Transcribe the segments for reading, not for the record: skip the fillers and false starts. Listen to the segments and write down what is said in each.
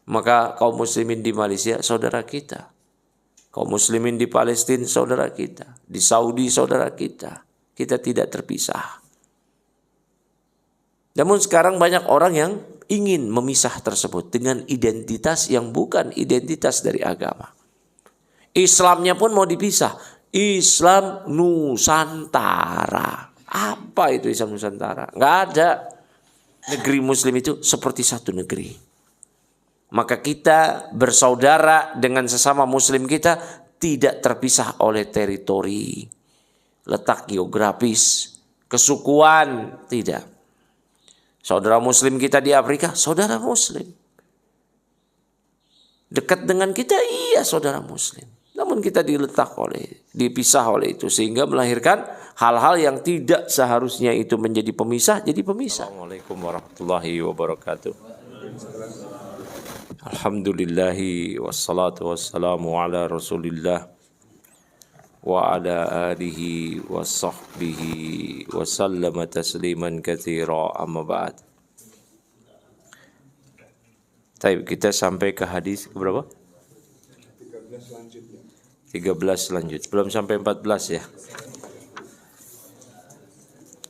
Maka kaum muslimin di Malaysia saudara kita. Kaum muslimin di Palestina saudara kita. Di Saudi saudara kita. Kita tidak terpisah. Namun sekarang banyak orang yang ingin memisah tersebut dengan identitas yang bukan identitas dari agama. Islamnya pun mau dipisah. Islam Nusantara. Apa itu Islam Nusantara? Nggak ada. Negeri muslim itu seperti satu negeri. Maka kita bersaudara dengan sesama muslim kita tidak terpisah oleh teritori, letak geografis, kesukuan, tidak. Saudara muslim kita di Afrika, saudara muslim. Dekat dengan kita, iya saudara muslim. Namun kita dipisah oleh itu sehingga melahirkan hal-hal yang tidak seharusnya itu menjadi pemisah, jadi pemisah. Assalamualaikum warahmatullahi wabarakatuh. Alhamdulillahi wassalatu wassalamu ala rasulillah wa ala alihi wa sahbihi wa sallama tasliman katsira amma ba'd. Baik, kita sampai ke hadis berapa? 13 lanjut. Belum sampai 14 ya.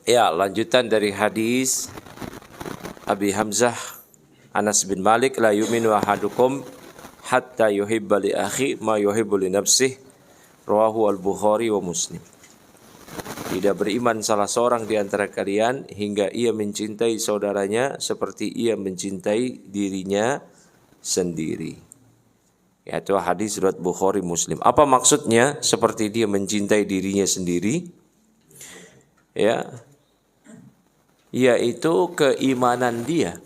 Ya, lanjutan dari hadis Abi Hamzah Anas bin Malik, la yu'minu ahadukum hatta yuhibba li akhi ma yuhibbu li nafsihi, rawahu al-Bukhari wa Muslim. Tidak beriman salah seorang di antara kalian hingga ia mencintai saudaranya seperti ia mencintai dirinya sendiri. Yaitu hadis riwayat Bukhari Muslim. Apa maksudnya seperti dia mencintai dirinya sendiri? Ya. Yaitu keimanan dia.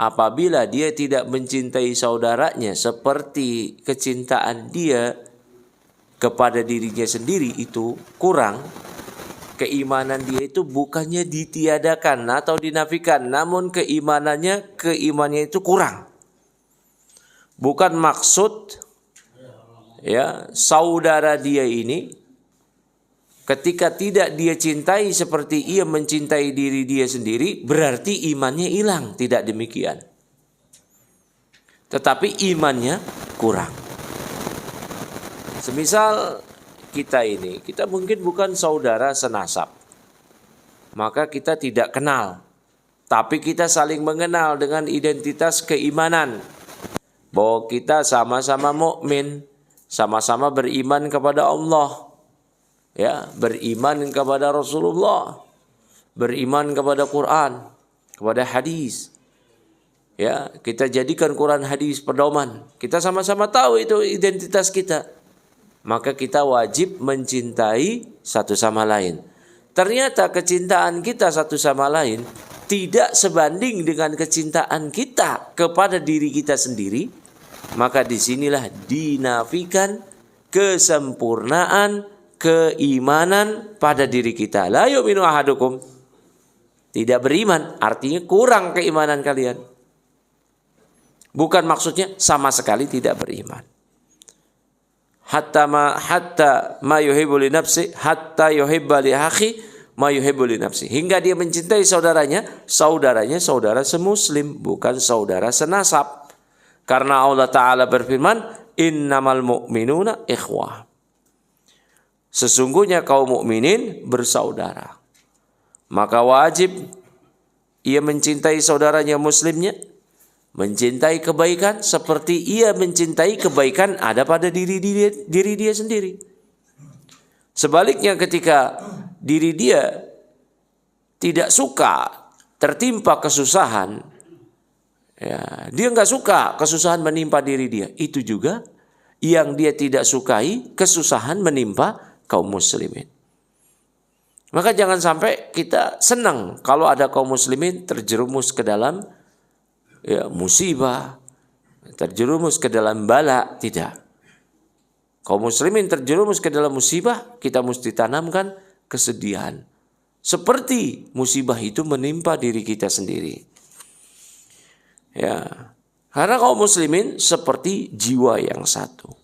Apabila dia tidak mencintai saudaranya seperti kecintaan dia kepada dirinya sendiri itu kurang, keimanan dia itu bukannya ditiadakan atau dinafikan, namun keimanannya itu kurang. Bukan maksud ya saudara dia ini ketika tidak dia cintai seperti ia mencintai diri dia sendiri, berarti imannya hilang. Tidak demikian. Tetapi imannya kurang. Semisal kita mungkin bukan saudara senasab. Maka kita tidak kenal. Tapi kita saling mengenal dengan identitas keimanan. Bahwa kita sama-sama mukmin, sama-sama beriman kepada Allah. Ya, beriman kepada Rasulullah, beriman kepada Quran, kepada hadis. Ya, kita jadikan Quran hadis pedoman. Kita sama-sama tahu itu identitas kita. Maka kita wajib mencintai satu sama lain. Ternyata kecintaan kita satu sama lain tidak sebanding dengan kecintaan kita kepada diri kita sendiri. Maka disinilah dinafikan kesempurnaan keimanan pada diri kita. La yu'minu ahadukum. Tidak beriman, artinya kurang keimanan kalian. Bukan maksudnya sama sekali tidak beriman. Hatta ma yuhibbu li nafsi, hatta yuhibba li akhi ma yuhibbu li nafsi. Hingga dia mencintai saudaranya saudara semuslim, bukan saudara senasab. Karena Allah Ta'ala berfirman, innamal mu'minuna ikhwah. Sesungguhnya kaum mukminin bersaudara. Maka wajib ia mencintai saudaranya muslimnya, mencintai kebaikan seperti ia mencintai kebaikan ada pada diri dia sendiri. Sebaliknya ketika diri dia tidak suka tertimpa kesusahan, ya, dia nggak suka kesusahan menimpa diri dia, itu juga yang dia tidak sukai kesusahan menimpa kaum muslimin. Maka jangan sampai kita senang kalau ada kaum muslimin terjerumus ke dalam ya, musibah, terjerumus ke dalam bala. Tidak. Kaum muslimin terjerumus ke dalam musibah, kita mesti tanamkan kesedihan. Seperti musibah itu menimpa diri kita sendiri. Ya. Karena kaum muslimin seperti jiwa yang satu.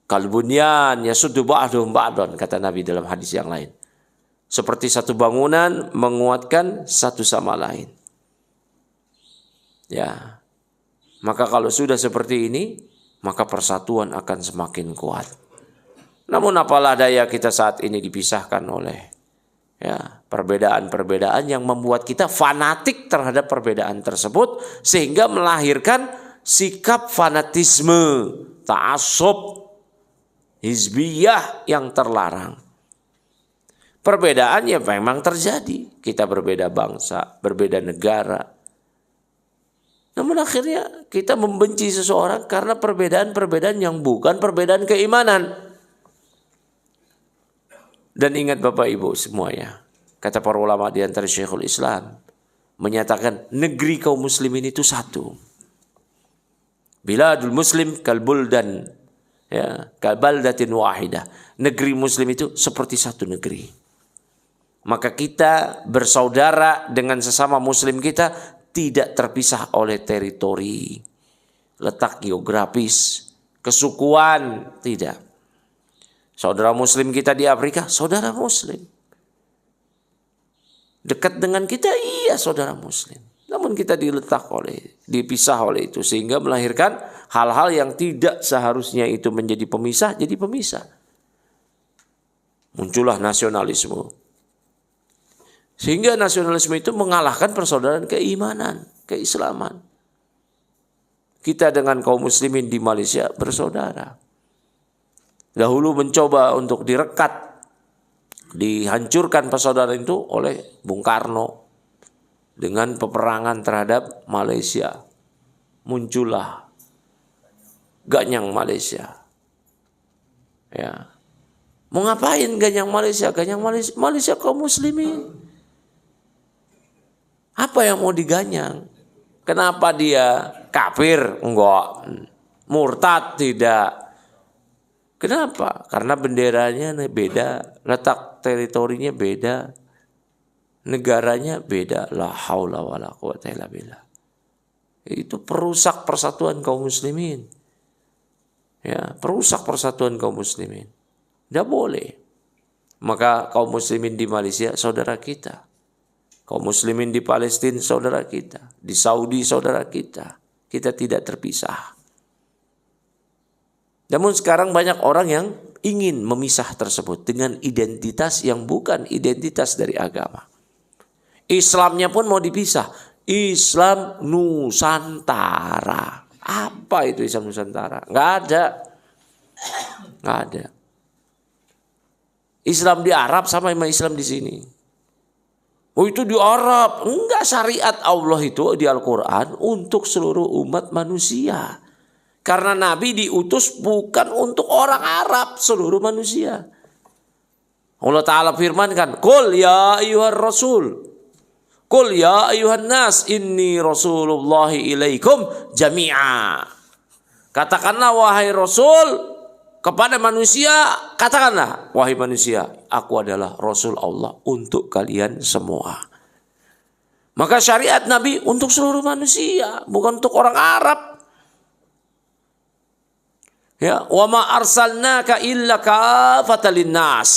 Kalbunyan yasuddu ba'duhum ba'dan, kata Nabi dalam hadis yang lain. Seperti satu bangunan menguatkan satu sama lain. Ya. Maka kalau sudah seperti ini, maka persatuan akan semakin kuat. Namun apalah daya kita saat ini dipisahkan oleh perbedaan-perbedaan yang membuat kita fanatik terhadap perbedaan tersebut, sehingga melahirkan sikap fanatisme, ta'assub, hizbiyah yang terlarang. Perbedaan ya memang terjadi. Kita berbeda bangsa, berbeda negara. Namun akhirnya kita membenci seseorang karena perbedaan-perbedaan yang bukan perbedaan keimanan. Dan ingat Bapak Ibu semuanya, kata para ulama di antara Syekhul Islam, menyatakan negeri kaum muslimin itu satu. Biladul muslim kalbuldan, kalbaldatin wahidah. Negeri muslim itu seperti satu negeri. Maka kita bersaudara dengan sesama muslim kita tidak terpisah oleh teritori, letak geografis, kesukuan, tidak. Saudara muslim kita di Afrika, saudara muslim. Dekat dengan kita, iya saudara muslim. Namun kita dipisah oleh itu, sehingga melahirkan hal-hal yang tidak seharusnya itu menjadi pemisah, jadi pemisah. Muncullah nasionalisme. Sehingga nasionalisme itu mengalahkan persaudaraan keimanan, keislaman. Kita dengan kaum muslimin di Malaysia bersaudara. Dahulu mencoba untuk direkat, dihancurkan persaudaraan itu oleh Bung Karno dengan peperangan terhadap Malaysia. Muncullah Ganyang Malaysia. Ya. Mau ngapain Ganyang Malaysia? Ganyang Malaysia kaum muslimin. Apa yang mau diganyang? Kenapa dia kafir? Enggak. Murtad? Tidak. Kenapa? Karena benderanya beda, letak teritorinya beda, negaranya beda. La haula wala quwata illa billah. Itu perusak persatuan kaum muslimin. Ya, perusak persatuan kaum muslimin. Tidak boleh. Maka kaum muslimin di Malaysia saudara kita. Kaum muslimin di Palestina saudara kita. Di Saudi saudara kita. Kita tidak terpisah. Namun sekarang banyak orang yang ingin memisah tersebut dengan identitas yang bukan identitas dari agama. Islamnya pun mau dipisah. Islam Nusantara. Apa itu Islam Nusantara? Nggak ada. Nggak ada. Islam di Arab sama Islam di sini. Oh itu di Arab. Enggak, syariat Allah itu di Al-Quran untuk seluruh umat manusia. Karena Nabi diutus bukan untuk orang Arab, seluruh manusia. Allah Ta'ala firmankan, Qul ya ayyuhar rasul, Qul ya ayyuhan nas, inni rasulullahi ilaikum jami'a. Katakanlah wahai Rasul kepada manusia, katakanlah wahai manusia, aku adalah Rasul Allah untuk kalian semua. Maka syariat Nabi untuk seluruh manusia, bukan untuk orang Arab. Ya, wa ma arsalnaka illa kafatan linnas.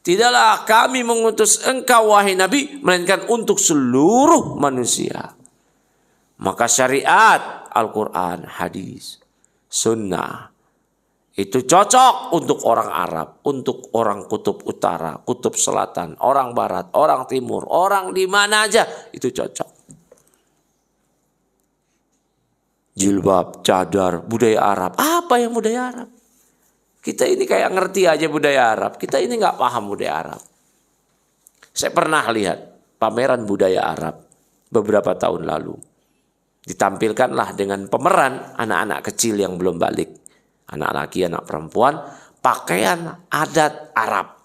Tidaklah kami mengutus engkau wahai Nabi melainkan untuk seluruh manusia. Maka syariat Al-Quran, hadis, sunnah itu cocok untuk orang Arab, untuk orang kutub utara, kutub selatan, orang barat, orang timur, orang di mana aja itu cocok. Jilbab, cadar, budaya Arab. Apa yang budaya Arab? Kita ini kayak ngerti aja budaya Arab. Kita ini nggak paham budaya Arab. Saya pernah lihat pameran budaya Arab beberapa tahun lalu. Ditampilkanlah dengan pemeran anak-anak kecil yang belum balik. Anak laki, anak perempuan. Pakaian adat Arab.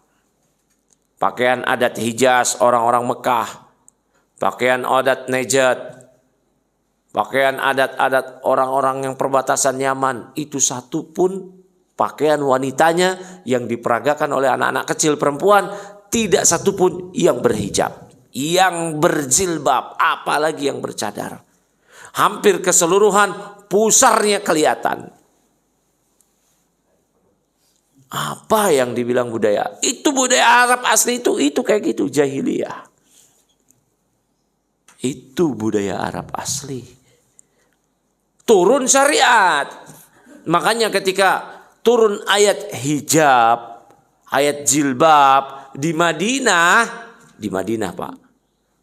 Pakaian adat Hijaz, orang-orang Mekah. Pakaian adat Najd. Pakaian adat-adat orang-orang yang perbatasan Yaman. Itu satu pun pakaian wanitanya yang diperagakan oleh anak-anak kecil perempuan. Tidak satu pun yang berhijab. Yang berjilbab. Apalagi yang bercadar. Hampir keseluruhan pusarnya kelihatan. Apa yang dibilang budaya? Itu budaya Arab asli itu kayak gitu. Jahiliyah. Itu budaya Arab asli. turun syariat. Makanya ketika turun ayat hijab, ayat jilbab di Madinah Pak.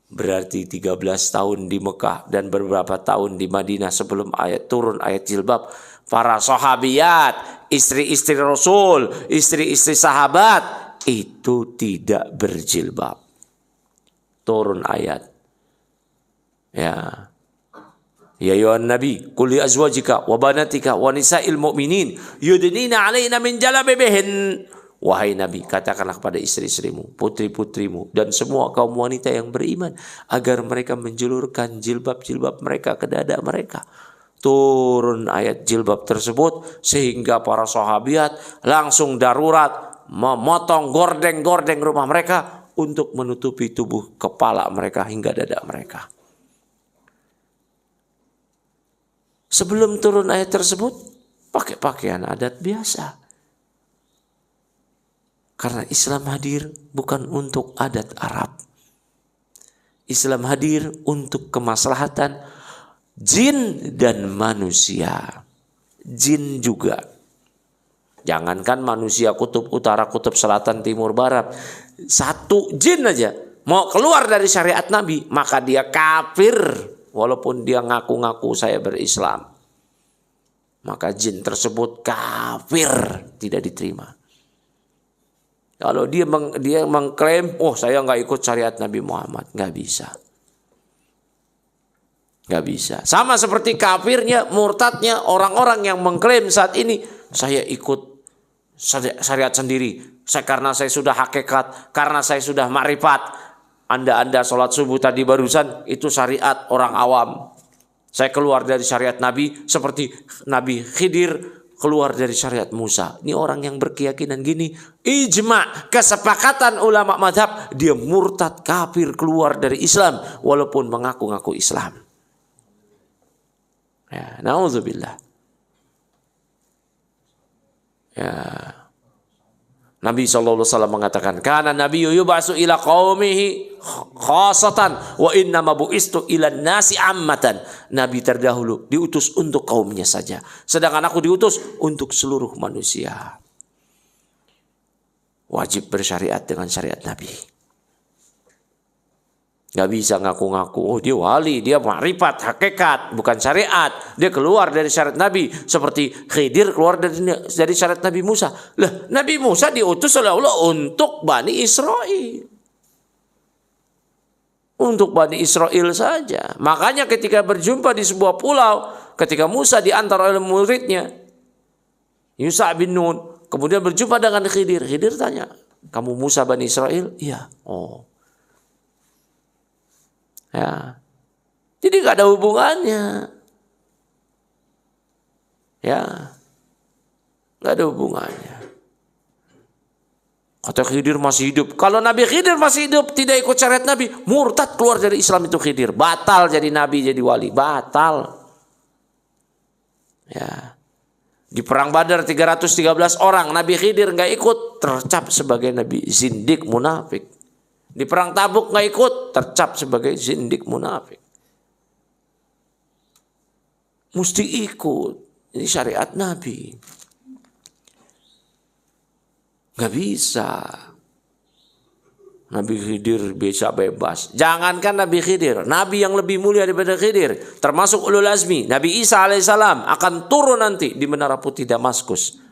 Berarti 13 tahun di Mekah dan beberapa tahun di Madinah sebelum turun ayat jilbab. Para sahabiyat, istri-istri Rasul, istri-istri sahabat itu tidak berjilbab. Turun ayat. Ya. Ya ayuhan nabi, qul li azwajika wa banatika wa nisa'il mu'minin yudnina 'alaina min jalabibihin. Wahai Nabi, katakanlah kepada istri-istrimu, putri-putrimu, dan semua kaum wanita yang beriman agar mereka menjulurkan jilbab-jilbab mereka ke dada mereka. Turun ayat jilbab tersebut sehingga para sahabiat langsung darurat memotong gordeng-gordeng rumah mereka untuk menutupi tubuh kepala mereka hingga dada mereka. Sebelum turun ayat tersebut, pakai pakaian adat biasa. Karena Islam hadir bukan untuk adat Arab. Islam hadir untuk kemaslahatan jin dan manusia. Jin juga. Jangankan manusia kutub utara, kutub selatan, timur, barat. Satu jin aja mau keluar dari syariat Nabi, maka dia kafir. Walaupun dia ngaku-ngaku saya berislam. Maka jin tersebut kafir, tidak diterima. Kalau dia mengklaim, oh saya nggak ikut syariat Nabi Muhammad, nggak bisa, nggak bisa. Sama seperti kafirnya, murtadnya orang-orang yang mengklaim saat ini, saya ikut syariat sendiri, karena saya sudah hakikat, karena saya sudah makrifat. Anda sholat subuh tadi barusan itu syariat orang awam. Saya keluar dari syariat Nabi seperti Nabi Khidir keluar dari syariat Musa. Ini orang yang berkeyakinan gini, ijma, kesepakatan ulama mazhab, dia murtad kafir keluar dari Islam walaupun mengaku-ngaku Islam. Ya, na'udzubillah. Ya. Nabi SAW mengatakan, "Kana nabiyyu yub'atsu ila qaumihi khassatan wa inna ma bu'istu ila nasi ammatan." Nabi terdahulu diutus untuk kaumnya saja, sedangkan aku diutus untuk seluruh manusia. Wajib bersyariat dengan syariat Nabi. Gak bisa ngaku-ngaku, oh dia wali, dia makrifat, hakikat, bukan syariat. Dia keluar dari syariat Nabi. Seperti Khidir keluar dari syariat Nabi Musa. Lah, Nabi Musa diutus oleh Allah untuk Bani Israel. Untuk Bani Israel saja. Makanya ketika berjumpa di sebuah pulau, ketika Musa diantar oleh muridnya, Yusha bin Nun, kemudian berjumpa dengan Khidir. Khidir tanya, kamu Musa Bani Israel? Iya. Oh. Ya. Jadi gak ada hubungannya. Ya. Gak ada hubungannya. Kata Khidir masih hidup. Kalau Nabi Khidir masih hidup, tidak ikut syariat Nabi, murtad keluar dari Islam itu Khidir. Batal jadi Nabi, jadi wali. Batal. Ya. Di perang Badar 313 orang, Nabi Khidir gak ikut, tercap sebagai Nabi zindik munafik. Di perang Tabuk nggak ikut, tercap sebagai zindik munafik. Mesti ikut. Ini syariat Nabi. Nggak bisa. Nabi Khidir bisa bebas. Jangankan Nabi Khidir, Nabi yang lebih mulia daripada Khidir, termasuk ulul azmi, Nabi Isa alaihissalam akan turun nanti di Menara Putih Damaskus,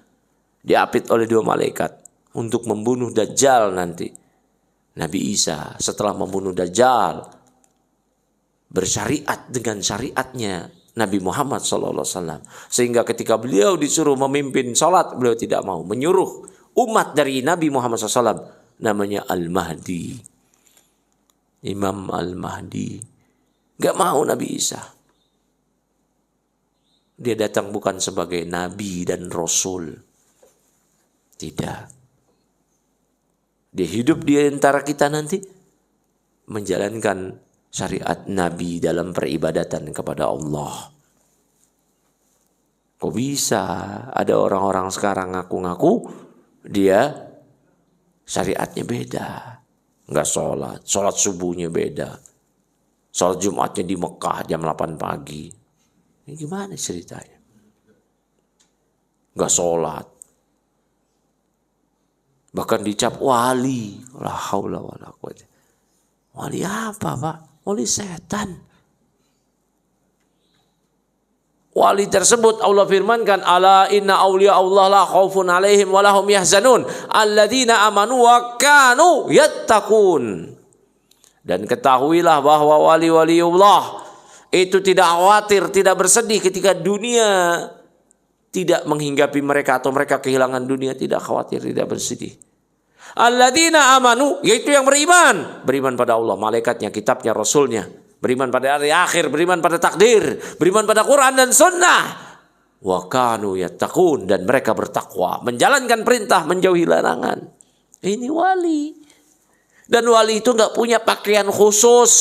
diapit oleh 2 malaikat untuk membunuh Dajjal nanti. Nabi Isa setelah membunuh Dajjal bersyariat dengan syariatnya Nabi Muhammad SAW. Sehingga ketika beliau disuruh memimpin sholat, beliau tidak mau. Menyuruh umat dari Nabi Muhammad SAW. Namanya Al-Mahdi. Imam Al-Mahdi. Gak mau Nabi Isa. Dia datang bukan sebagai Nabi dan Rasul. Tidak. Dia hidup di antara kita nanti menjalankan syariat Nabi dalam peribadatan kepada Allah. Kok bisa ada orang-orang sekarang ngaku-ngaku dia syariatnya beda. Enggak sholat subuhnya beda. Sholat Jumatnya di Mekah jam 8 pagi. Ini gimana ceritanya? Gak sholat. Bahkan dicap wali. La haula wala quwwata. Wali apa, Pak? Wali setan. Wali tersebut Allah firmankan, ala inna awliya Allah la khaufun alaihim wa lahum yahzanun alladzina amanu wa kanu yattaqun. Dan ketahuilah bahwa wali-waliullah itu tidak khawatir, tidak bersedih ketika dunia tidak menghinggapi mereka atau mereka kehilangan dunia, tidak khawatir, tidak bersedih. Alladzina amanu, yaitu yang beriman, beriman pada Allah, malaikatnya, kitabnya, rasulnya, beriman pada hari akhir, beriman pada takdir, beriman pada Quran dan sunnah. Wa kanu yattaqun, dan mereka bertakwa, menjalankan perintah, menjauhi larangan. Ini wali. Dan wali itu nggak punya pakaian khusus,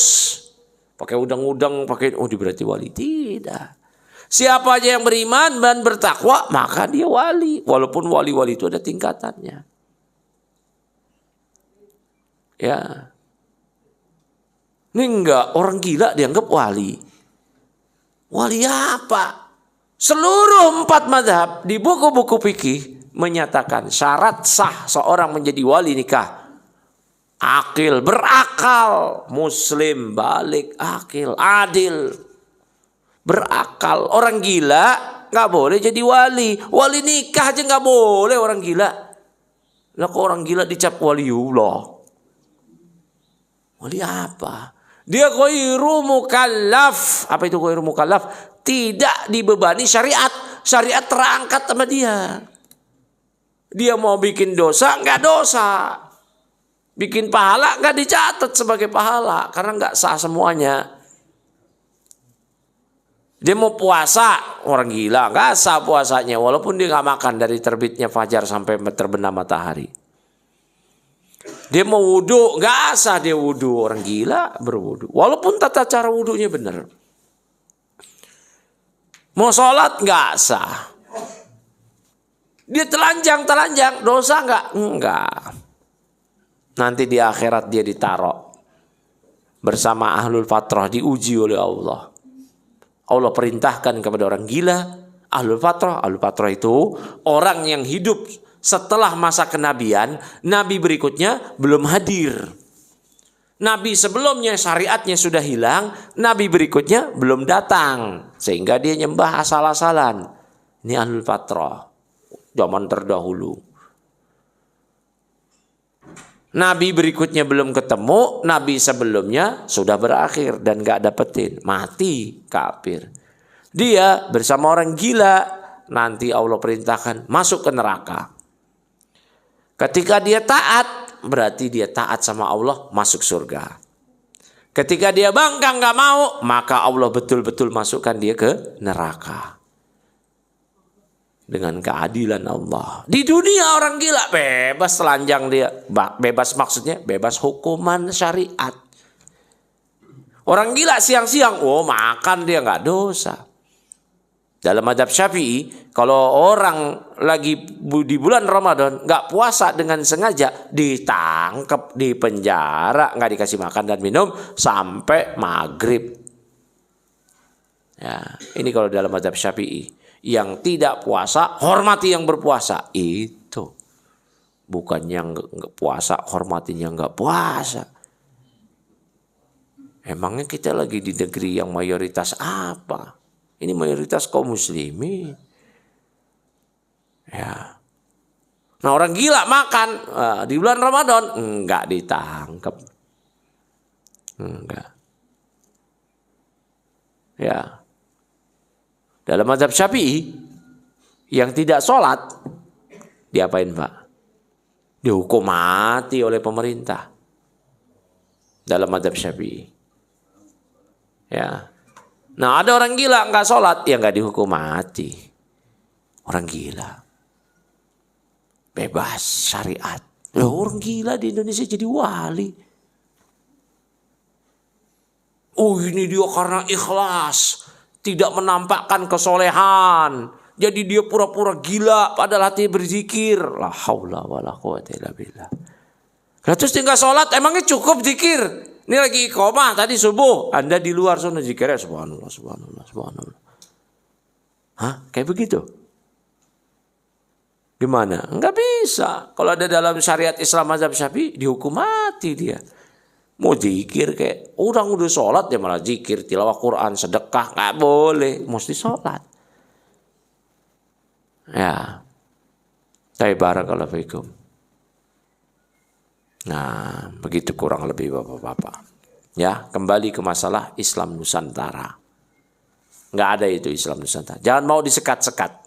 pakai udang-udang, pakai berarti wali. Tidak. Siapa aja yang beriman dan bertakwa, maka dia wali. Walaupun wali-wali itu ada tingkatannya. Ya. Ini enggak, orang gila dianggap wali. Wali apa? Seluruh 4 mazhab di buku-buku fikih menyatakan syarat sah seorang menjadi wali nikah. Akil, berakal, muslim, balik, akil, adil, berakal. Orang gila nggak boleh jadi wali. Wali nikah aja nggak boleh orang gila. Lah kok orang gila dicap waliullah? Wali apa? Dia ghairu mukallaf. Apa itu ghairu mukallaf? Tidak dibebani syariat. Syariat terangkat sama dia. Dia mau bikin dosa nggak dosa. Bikin pahala nggak dicatat sebagai pahala karena nggak sah semuanya. Dia mau puasa, orang gila nggak sah puasanya walaupun dia nggak makan dari terbitnya fajar sampai terbenam matahari. Dia mau wudhu nggak sah dia wudhu, orang gila berwudhu walaupun tata cara wudhunya benar. Mau sholat nggak sah. Dia telanjang dosa nggak? Enggak. Nanti di akhirat dia ditaruh bersama ahlul fatrah, diuji oleh Allah. Allah perintahkan kepada orang gila, ahlul fatrah. Ahlul fatrah itu orang yang hidup setelah masa kenabian, nabi berikutnya belum hadir. Nabi sebelumnya syariatnya sudah hilang, nabi berikutnya belum datang. Sehingga dia nyembah asal-asalan. Ini ahlul fatrah, zaman terdahulu. Nabi berikutnya belum ketemu, nabi sebelumnya sudah berakhir dan gak dapetin, mati kafir. Dia bersama orang gila, nanti Allah perintahkan masuk ke neraka. Ketika dia taat, berarti dia taat sama Allah, masuk surga. Ketika dia bangkang gak mau, maka Allah betul-betul masukkan dia ke neraka. Dengan keadilan Allah. Di dunia orang gila bebas telanjang dia. Bebas maksudnya bebas hukuman syariat. Orang gila siang-siang, makan dia nggak dosa. Dalam mazhab Syafi'i, kalau orang lagi di bulan Ramadan nggak puasa dengan sengaja, ditangkap, dipenjara, nggak dikasih makan dan minum sampai maghrib. Ya, ini kalau dalam mazhab Syafi'i. Yang tidak puasa, hormati yang berpuasa. Itu. Bukan yang nggak puasa, hormatin yang nggak puasa. Emangnya kita lagi di negeri yang mayoritas apa? Ini mayoritas kaum muslimin. Ya. Nah orang gila makan di bulan Ramadan. Enggak ditangkap. Enggak. Ya. Dalam mazhab Syafi'i yang tidak sholat diapain Pak? Dihukum mati oleh pemerintah. Dalam mazhab Syafi'i. Ya. Nah ada orang gila nggak sholat, ya nggak dihukum mati. Orang gila. Bebas syariat. Orang gila di Indonesia jadi wali. Oh ini dia karena ikhlas. Tidak menampakkan kesolehan. Jadi dia pura-pura gila padahal hatinya berzikir. La haula wala quwwata illa billah. Nah, terus tinggal sholat emangnya cukup zikir? Ini lagi iqamah tadi subuh. Anda di luar sana zikirnya subhanallah, subhanallah, subhanallah. Hah? Kayak begitu? Gimana? Enggak bisa. Kalau ada dalam syariat Islam mazhab Syafi'i, dihukum mati dia. Mau zikir kayak orang udah sholat dia malah zikir, tilawah Quran, sedekah, nggak boleh, mesti sholat. Ya, tapi barakallahu fikum. Nah, begitu kurang lebih bapak-bapak. Ya, kembali ke masalah Islam Nusantara. Nggak ada itu Islam Nusantara. Jangan mau disekat-sekat.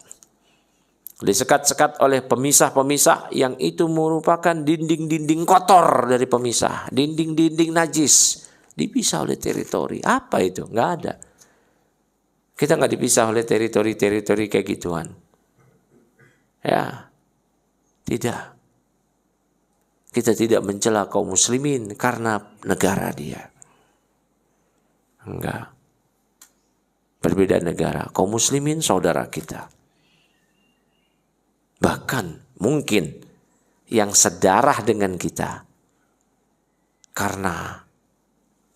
Disekat-sekat oleh pemisah-pemisah yang itu merupakan dinding-dinding kotor dari pemisah. Dinding-dinding najis. Dipisah oleh teritori. Apa itu? Nggak ada. Kita nggak dipisah oleh teritori-teritori kayak gituan. Ya. Tidak. Kita tidak mencela kaum muslimin karena negara dia. Enggak. Berbeda negara. Kaum muslimin saudara kita. Bahkan mungkin yang sedarah dengan kita karena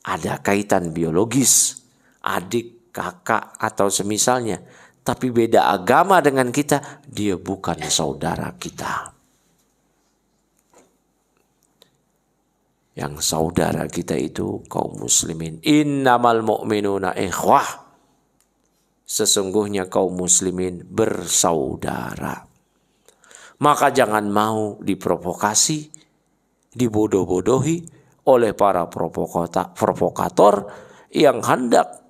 ada kaitan biologis, adik, kakak atau semisalnya, tapi beda agama dengan kita, dia bukan saudara kita. Yang saudara kita itu kaum muslimin. Innamal mu'minuna ikhwah. Sesungguhnya kaum muslimin bersaudara. Maka jangan mau diprovokasi, dibodoh-bodohi oleh para provokator yang hendak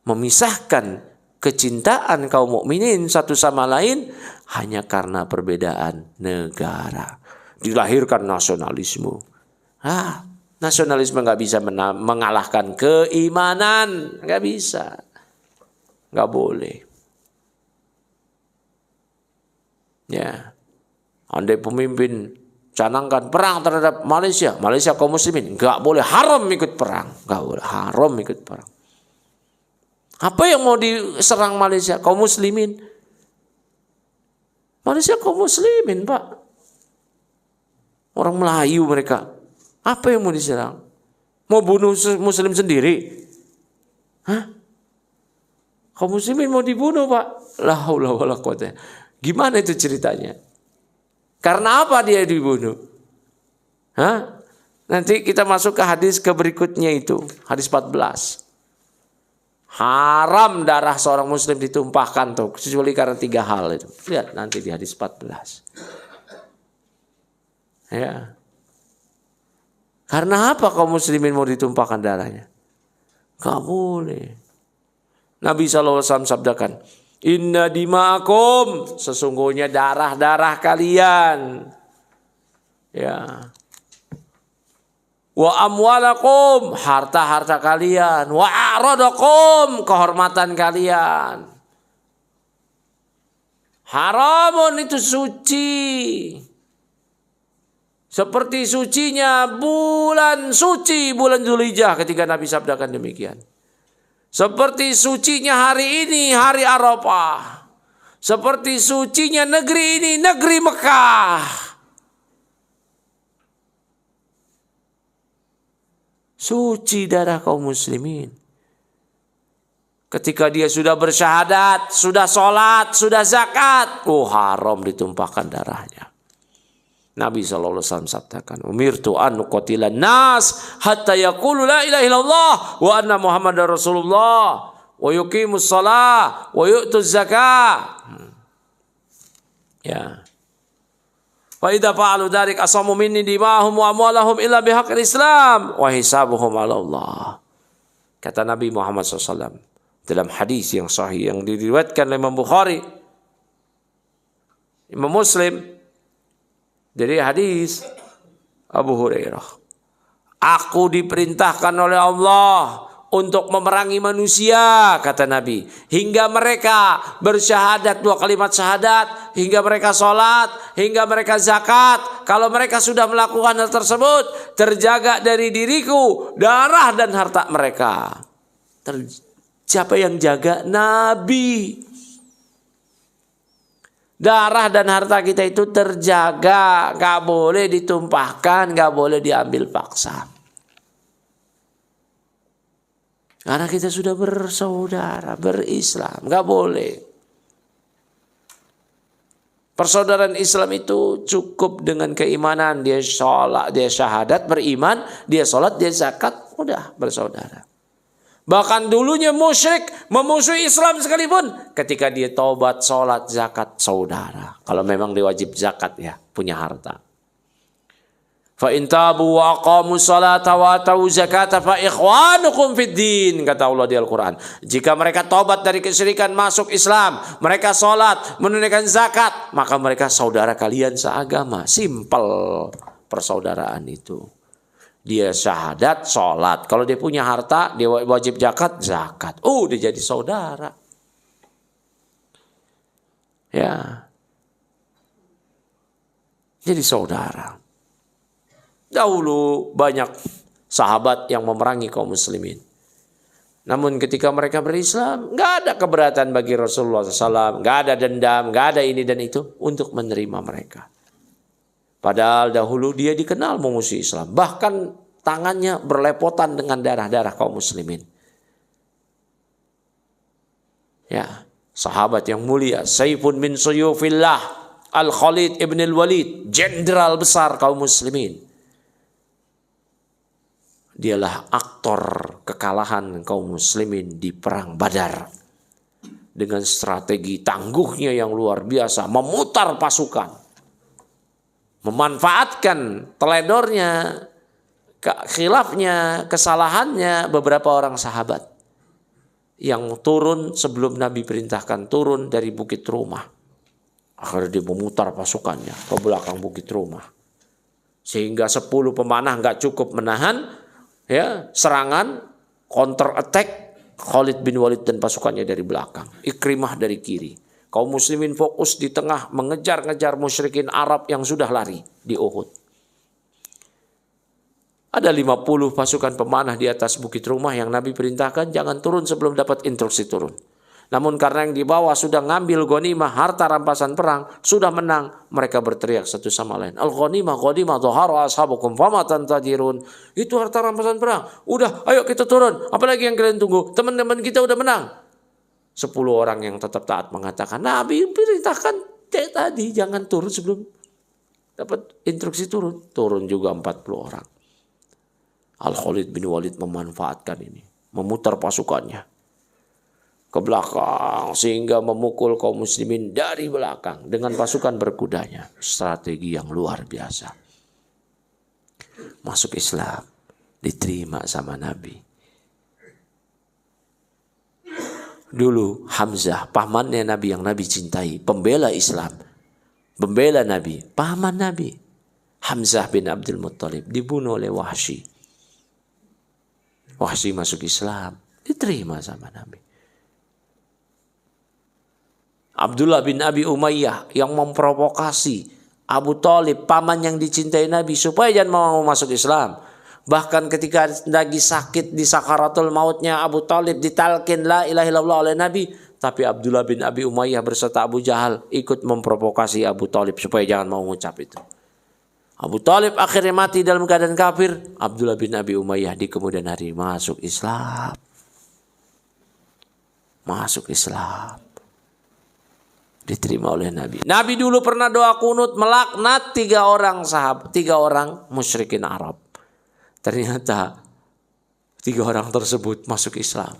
memisahkan kecintaan kaum mukminin satu sama lain hanya karena perbedaan negara. Dilahirkan nasionalisme. Nasionalisme nggak bisa mengalahkan keimanan, nggak bisa, nggak boleh. Ya. Andai pemimpin canangkan perang terhadap Malaysia kaum muslimin, enggak boleh, haram ikut perang, enggak boleh, haram ikut perang. Apa yang mau diserang Malaysia? Kaum muslimin. Malaysia kaum muslimin, Pak. Orang Melayu mereka. Apa yang mau diserang? Mau bunuh muslim sendiri? Hah? Kaum muslimin mau dibunuh, Pak. La haula wala quwata. Gimana itu ceritanya? Karena apa dia dibunuh? Hah? Nanti kita masuk ke hadis berikutnya itu. Hadis 14. Haram darah seorang muslim ditumpahkan tuh. Kecuali karena 3 hal itu. Lihat nanti di hadis 14. Ya. Karena apa kaum muslimin mau ditumpahkan darahnya? Gak boleh. Nabi SAW sabdakan, inna dima'akum, sesungguhnya darah-darah kalian, ya, wa amwalakum, harta-harta kalian, wa a'radakum, kehormatan kalian, haramun, itu suci, seperti sucinya bulan suci, bulan Dzulhijjah ketika Nabi sabdakan demikian. Seperti sucinya hari ini, hari Arafah. Seperti sucinya negeri ini, negeri Mekah. Suci darah kaum muslimin. Ketika dia sudah bersyahadat, sudah sholat, sudah zakat, haram ditumpahkan darahnya. Nabi SAW sabdakan, umirtu an nuqatilan nas hatta yaqulu la ilaha illallah wa anna muhammadar rasulullah wa yuqimus shalah wa yu'tuz zakah. Ya. Fa idza fa'alu dzalik asamu minni dimahum wa amwalahum illa bihaqqil Islam wa hisabuhum 'ala Allah. Kata Nabi Muhammad SAW dalam hadis yang sahih yang diriwayatkan oleh Imam Bukhari, Imam Muslim, dari hadis Abu Hurairah. Aku diperintahkan oleh Allah untuk memerangi manusia, kata Nabi, hingga mereka bersyahadat 2 kalimat syahadat, hingga mereka sholat, hingga mereka zakat. Kalau mereka sudah melakukan hal tersebut, terjaga dari diriku darah dan harta mereka. Siapa yang jaga? Nabi. Darah dan harta kita itu terjaga, gak boleh ditumpahkan, gak boleh diambil paksa. Karena kita sudah bersaudara, berislam, gak boleh. Persaudaraan Islam itu cukup dengan keimanan. Dia sholat, dia syahadat, beriman, dia sholat, dia zakat, udah bersaudara. Bahkan dulunya musyrik, memusuhi Islam sekalipun, ketika dia taubat, sholat, zakat, saudara. Kalau memang dia wajib zakat ya, punya harta. Fa in tabu wa aqamu sholata wa atu zakata fa ikhwanukum fid din, kata Allah di Al-Qur'an. Jika mereka taubat dari kesyirikan, masuk Islam, mereka sholat, menunaikan zakat, maka mereka saudara kalian seagama. Simpel persaudaraan itu. Dia syahadat, sholat. Kalau dia punya harta, dia wajib zakat, zakat. Dia jadi saudara. Ya. Jadi saudara. Dahulu banyak sahabat yang memerangi kaum muslimin. Namun ketika mereka berislam, nggak ada keberatan bagi Rasulullah SAW, nggak ada dendam, nggak ada ini dan itu untuk menerima mereka. Padahal dahulu dia dikenal memusuhi Islam, bahkan tangannya berlepotan dengan darah-darah kaum muslimin. Ya, sahabat yang mulia, Saifun min Suyufillah, Al-Khalid ibn al-Walid, jenderal besar kaum muslimin. Dialah aktor kekalahan kaum muslimin di perang Badar. Dengan strategi tangguhnya yang luar biasa, memutar pasukan. Memanfaatkan teledornya, khilafnya, kesalahannya beberapa orang sahabat. Yang turun sebelum Nabi perintahkan turun dari Bukit Rumah. Akhirnya dia memutar pasukannya ke belakang Bukit Rumah. Sehingga 10 pemanah gak cukup menahan serangan, counter attack Khalid bin Walid dan pasukannya dari belakang, Ikrimah dari kiri. Kaum muslimin fokus di tengah mengejar-ngejar musyrikin Arab yang sudah lari di Uhud. Ada 50 pasukan pemanah di atas Bukit Rumah yang Nabi perintahkan jangan turun sebelum dapat instruksi turun. Namun karena yang di bawah sudah ngambil ghanimah, harta rampasan perang, sudah menang, mereka berteriak satu sama lain. Al-ghanimah, ghanimah, dhahara ashabukum fama tantadirun. Itu harta rampasan perang. Udah, ayo kita turun. Apalagi yang kalian tunggu? Teman-teman kita udah menang. 10 orang yang tetap taat mengatakan, Nabi perintahkan tadi jangan turun sebelum dapat instruksi turun. Turun juga 40 orang. Al-Khalid bin Walid memanfaatkan ini, memutar pasukannya ke belakang sehingga memukul kaum muslimin dari belakang dengan pasukan berkudanya. Strategi yang luar biasa. Masuk Islam, diterima sama Nabi. Dulu Hamzah, pamannya Nabi yang Nabi cintai, pembela Islam, pembela Nabi, paman Nabi, Hamzah bin Abdul Muttalib dibunuh oleh Wahsy. Wahsy masuk Islam, diterima sama Nabi. Abdullah bin Abi Umayyah yang memprovokasi Abu Thalib, paman yang dicintai Nabi, supaya jangan mau masuk Islam. Bahkan ketika lagi sakit di sakaratul mautnya, Abu Thalib ditalkin la ilaha illallah oleh Nabi, tapi Abdullah bin Abi Umayyah berserta Abu Jahal ikut memprovokasi Abu Thalib supaya jangan mau mengucap itu. Abu Thalib akhirnya mati dalam keadaan kafir. Abdullah bin Abi Umayyah di kemudian hari masuk Islam. Masuk Islam. Diterima oleh Nabi. Nabi dulu pernah doa kunut melaknat 3 orang sahabat, 3 orang musyrikin Arab. Ternyata 3 orang tersebut masuk Islam.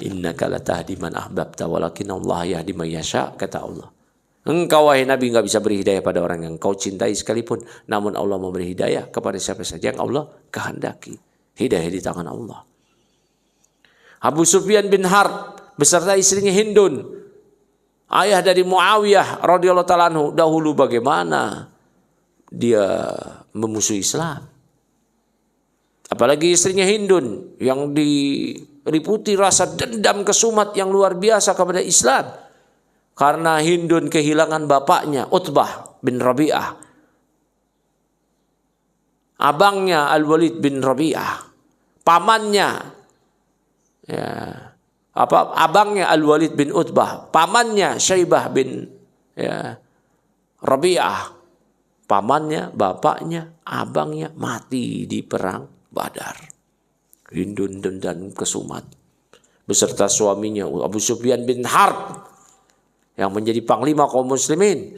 Innaka latahdi man ahbabta walakin Allah yahdi man yasha, kata Allah. Engkau wahai Nabi enggak bisa beri hidayah pada orang yang engkau cintai sekalipun, namun Allah memberi hidayah kepada siapa saja yang Allah kehendaki. Hidayah di tangan Allah. Abu Sufyan bin Harb beserta istrinya Hindun, ayah dari Muawiyah radhiyallahu ta'ala anhu, dahulu bagaimana dia memusuhi Islam. Apalagi istrinya Hindun yang diliputi rasa dendam kesumat yang luar biasa kepada Islam. Karena Hindun kehilangan bapaknya Utbah bin Rabi'ah, abangnya Al-Walid bin Rabi'ah, pamannya abangnya Al-Walid bin Utbah, pamannya Syaibah bin Rabi'ah, pamannya, bapaknya, abangnya mati di perang Badar. Hindun dan kesumat. beserta suaminya Abu Sufyan bin Harb yang menjadi panglima kaum muslimin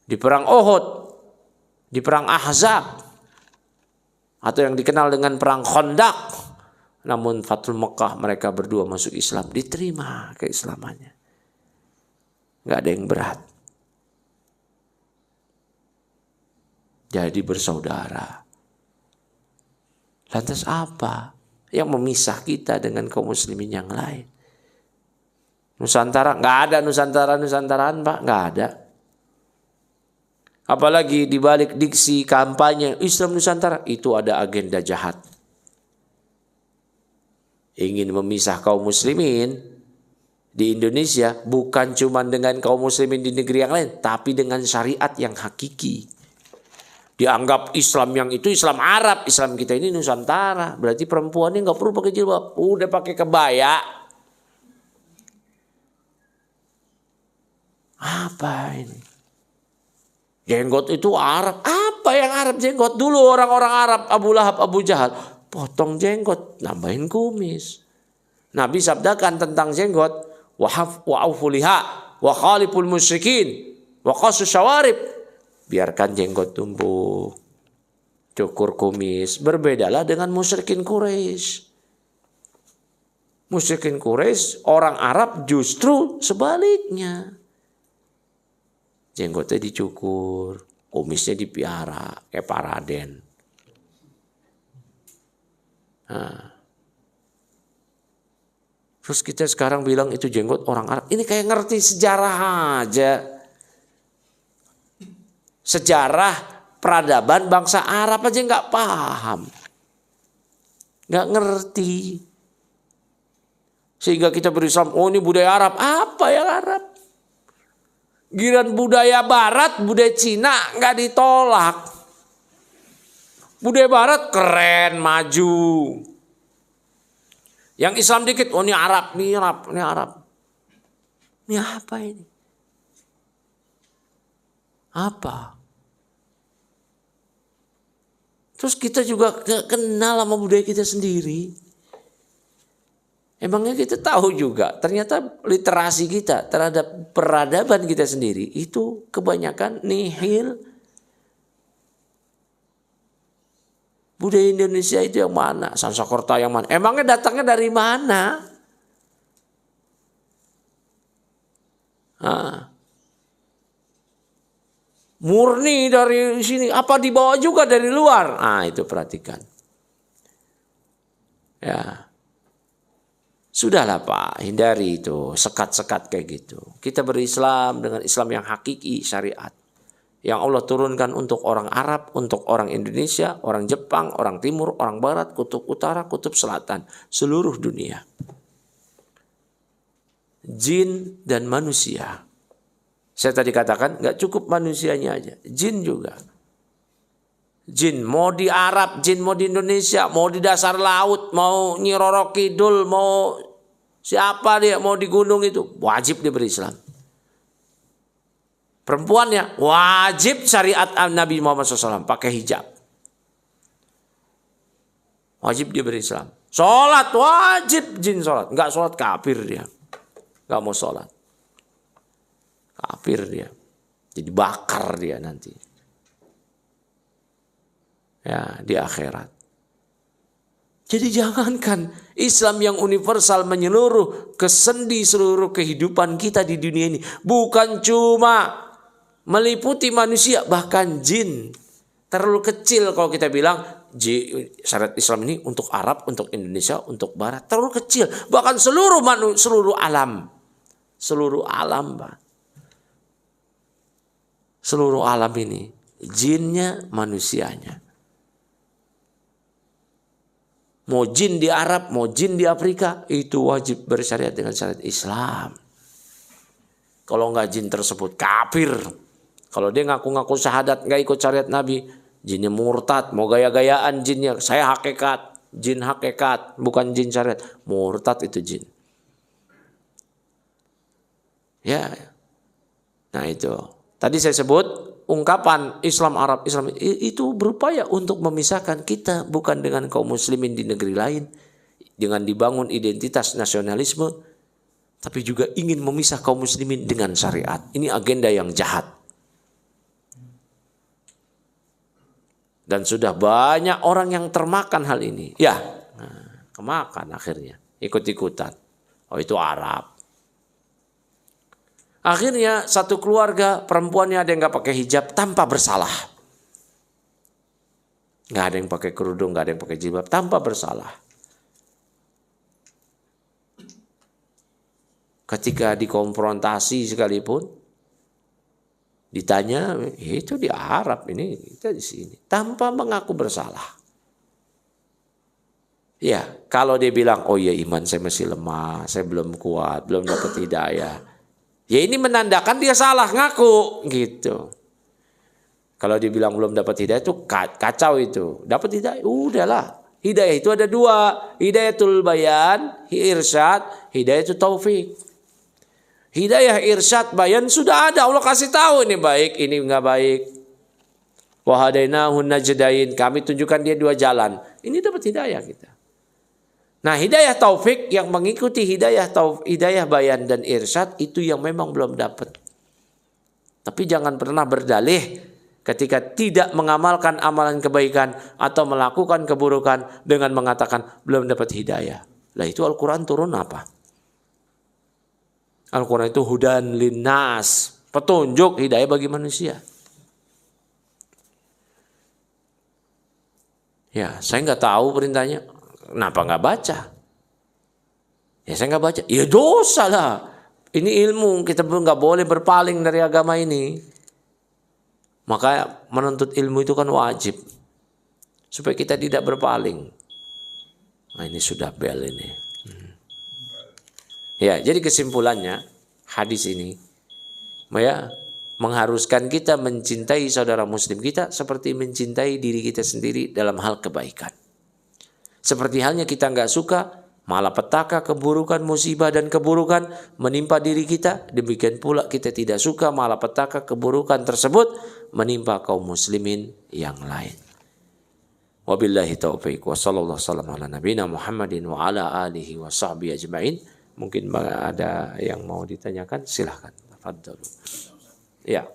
di perang Uhud, di perang Ahzab, atau yang dikenal dengan perang Khandaq. Namun Fathul Mekah mereka berdua masuk Islam, diterima keislamannya. Gak ada yang berat. Jadi bersaudara. Lantas apa yang memisah kita dengan kaum muslimin yang lain? Nusantara, nggak ada Nusantara-Nusantaraan Pak, nggak ada. Apalagi di balik diksi kampanye Islam Nusantara, itu ada agenda jahat. Ingin memisah kaum muslimin di Indonesia bukan cuma dengan kaum muslimin di negeri yang lain, tapi dengan syariat yang hakiki. Dianggap Islam yang itu Islam Arab, Islam kita ini Nusantara. Berarti perempuannya nggak perlu pakai jilbab, udah pakai kebaya. Apa ini? Jenggot itu Arab. Apa yang Arab jenggot? Dulu orang-orang Arab, Abu Lahab, Abu Jahal, potong jenggot, nambahin kumis. Nabi sabdakan tentang jenggot, wa'afu liha, wa khaliful musyrikin, wa qasus syawarib. Biarkan jenggot tumbuh, cukur kumis. Berbedalah dengan musyrikin Quraisy. Musyrikin Quraisy, orang Arab justru sebaliknya. Jenggotnya dicukur, kumisnya dipiara, kayak Paraden. Nah. Terus kita sekarang bilang itu jenggot orang Arab. Ini kayak ngerti sejarah aja. Sejarah peradaban bangsa Arab aja nggak paham. Nggak ngerti. Sehingga kita berislam, oh ini budaya Arab. Apa yang Arab? Giliran budaya Barat, budaya Cina nggak ditolak. Budaya Barat keren, maju. Yang Islam dikit, oh ini Arab, ini Arab, ini Arab. Ini apa ini? Apa? Terus kita juga kenal sama budaya kita sendiri. Emangnya kita tahu juga, ternyata literasi kita terhadap peradaban kita sendiri itu kebanyakan nihil. Budaya Indonesia itu yang mana? Sanskerta yang mana? Emangnya datangnya dari mana? Murni dari sini, apa dibawa juga dari luar? Itu perhatikan. Ya. Sudahlah Pak, hindari itu sekat-sekat kayak gitu. Kita berislam dengan Islam yang hakiki, syariat. Yang Allah turunkan untuk orang Arab, untuk orang Indonesia, orang Jepang, orang Timur, orang Barat, kutub utara, kutub selatan, seluruh dunia. Jin dan manusia. Saya tadi katakan gak cukup manusianya aja, jin juga. Jin mau di Arab, jin mau di Indonesia, mau di dasar laut, mau Nyi Roro Kidul, mau siapa dia, mau di gunung itu, wajib dia berislam. Perempuannya wajib syariat Nabi Muhammad SAW, pakai hijab. Wajib dia berislam. Sholat wajib jin sholat, nggak sholat kafir dia, nggak mau sholat. Kafir dia, jadi bakar dia nanti. Ya, di akhirat. Jadi jangankan Islam yang universal menyeluruh ke sendi seluruh kehidupan kita di dunia ini. Bukan cuma meliputi manusia, bahkan jin. Terlalu kecil kalau kita bilang syariat Islam ini untuk Arab, untuk Indonesia, untuk Barat. Terlalu kecil. Bahkan seluruh alam. Seluruh alam, Pak. Seluruh alam ini. Jinnya, manusianya. Mau jin di Arab, mau jin di Afrika, itu wajib bersyariat dengan syariat Islam. Kalau enggak jin tersebut kafir. Kalau dia ngaku-ngaku syahadat, enggak ikut syariat Nabi, jinnya murtad, mau gaya-gayaan jinnya. Saya hakikat, jin hakikat, bukan jin syariat. Murtad itu jin. Ya. Nah itu. Tadi saya sebut ungkapan Islam Arab, Islam itu berupaya untuk memisahkan kita bukan dengan kaum muslimin di negeri lain. dengan dibangun identitas nasionalisme, tapi juga ingin memisah kaum muslimin dengan syariat. Ini agenda yang jahat. Dan sudah banyak orang yang termakan hal ini. Ya, kemakan akhirnya, ikut-ikutan. Oh, itu Arab. Akhirnya satu keluarga perempuannya ada yang nggak pakai hijab tanpa bersalah. Nggak ada yang pakai kerudung, nggak ada yang pakai jilbab tanpa bersalah. Ketika dikonfrontasi sekalipun, ditanya, itu di Arab, ini kita di sini, tanpa mengaku bersalah. Ya, kalau dia bilang, oh ya iman saya masih lemah, saya belum kuat, belum dapat hidayah. Ya ini menandakan dia salah, ngaku gitu. Kalau dia bilang belum dapat hidayah itu kacau itu. Dapat hidayah, udahlah. Hidayah itu ada dua, hidayatul bayan, irsyad, hidayatul taufik. Hidayah irsyad bayan sudah ada, Allah kasih tahu ini baik, ini enggak baik. Wa hadainahu najdain, kami tunjukkan dia dua jalan. Ini dapat hidayah kita. Nah, hidayah taufik yang mengikuti hidayah bayan dan irsyad itu yang memang belum dapat. Tapi jangan pernah berdalih ketika tidak mengamalkan amalan kebaikan atau melakukan keburukan dengan mengatakan belum dapat hidayah. Lah itu Al-Quran turun apa? Al-Quran itu hudan linnas, petunjuk hidayah bagi manusia. Ya, saya nggak tahu perintahnya. Kenapa nggak baca? Ya saya nggak baca. Ya dosa lah. Ini ilmu, kita nggak boleh berpaling dari agama ini. Maka menuntut ilmu itu kan wajib. Supaya kita tidak berpaling. Nah ini sudah bel ini. Ya, jadi kesimpulannya hadis ini ya mengharuskan kita mencintai saudara muslim kita seperti mencintai diri kita sendiri dalam hal kebaikan. Seperti halnya kita nggak suka malapetaka, keburukan, musibah dan keburukan menimpa diri kita, demikian pula kita tidak suka malapetaka, keburukan tersebut menimpa kaum muslimin yang lain. Wabillahi taufiq wa sallallahu wasallam ala nabiyina Muhammadin wa ala alihi wa sahbihi ajma'in. Mungkin ada yang mau ditanyakan, silahkan. Tafadhalu. Ya.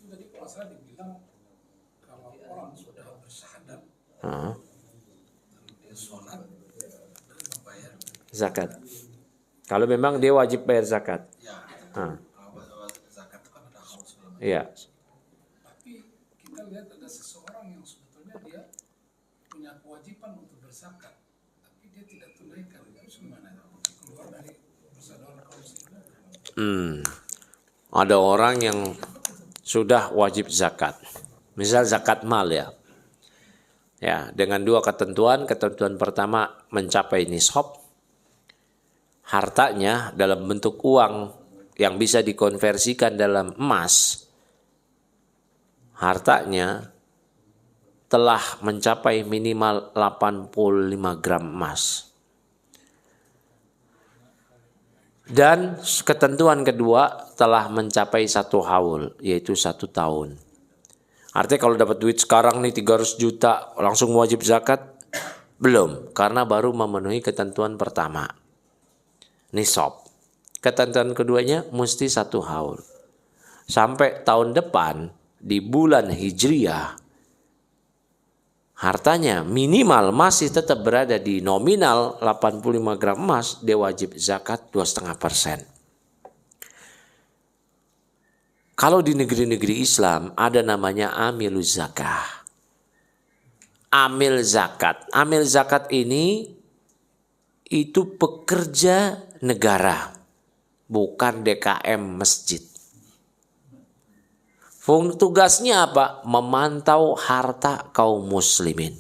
Tadi Pak dibilang kalau orang sudah bersyahadat, dia sholat, bayar zakat. Kalau memang dia wajib bayar zakat. Ya. Kalau zakat itu kan ada haul segala macam. Iya. Tapi kita lihat ada seseorang yang sebetulnya dia punya kewajiban untuk berzakat, tapi dia tidak tunaikan. Ada orang yang sudah wajib zakat, misal zakat mal ya, dengan dua ketentuan. Ketentuan pertama mencapai nisab, hartanya dalam bentuk uang yang bisa dikonversikan dalam emas, hartanya telah mencapai minimal 85 gram emas. Dan ketentuan kedua telah mencapai 1 haul, yaitu 1 tahun. Artinya kalau dapat duit sekarang nih 300 juta langsung wajib zakat? Belum, karena baru memenuhi ketentuan pertama, nisab. Ketentuan keduanya mesti 1 haul. Sampai tahun depan di bulan Hijriah, hartanya minimal masih tetap berada di nominal 85 gram emas, dia wajib zakat 2,5%. Kalau di negeri-negeri Islam ada namanya amil zakah. Amil zakat. Amil zakat ini itu pekerja negara, bukan DKM masjid. Tugasnya apa? Memantau harta kaum muslimin.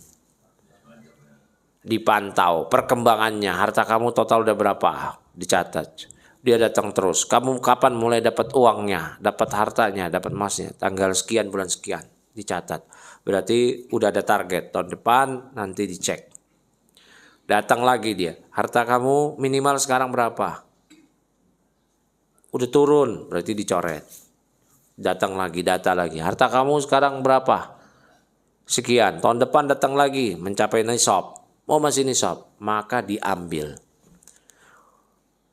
Dipantau perkembangannya, harta kamu total udah berapa? Dicatat. Dia datang terus. Kamu kapan mulai dapat uangnya, dapat hartanya, dapat emasnya? Tanggal sekian, bulan sekian. Dicatat. Berarti udah ada target. Tahun depan nanti dicek. Datang lagi dia. Harta kamu minimal sekarang berapa? Udah turun, berarti dicoret. Datang lagi, data lagi. Harta kamu sekarang berapa? Sekian. Tahun depan datang lagi, mencapai nisab. mau masih nisab, maka diambil.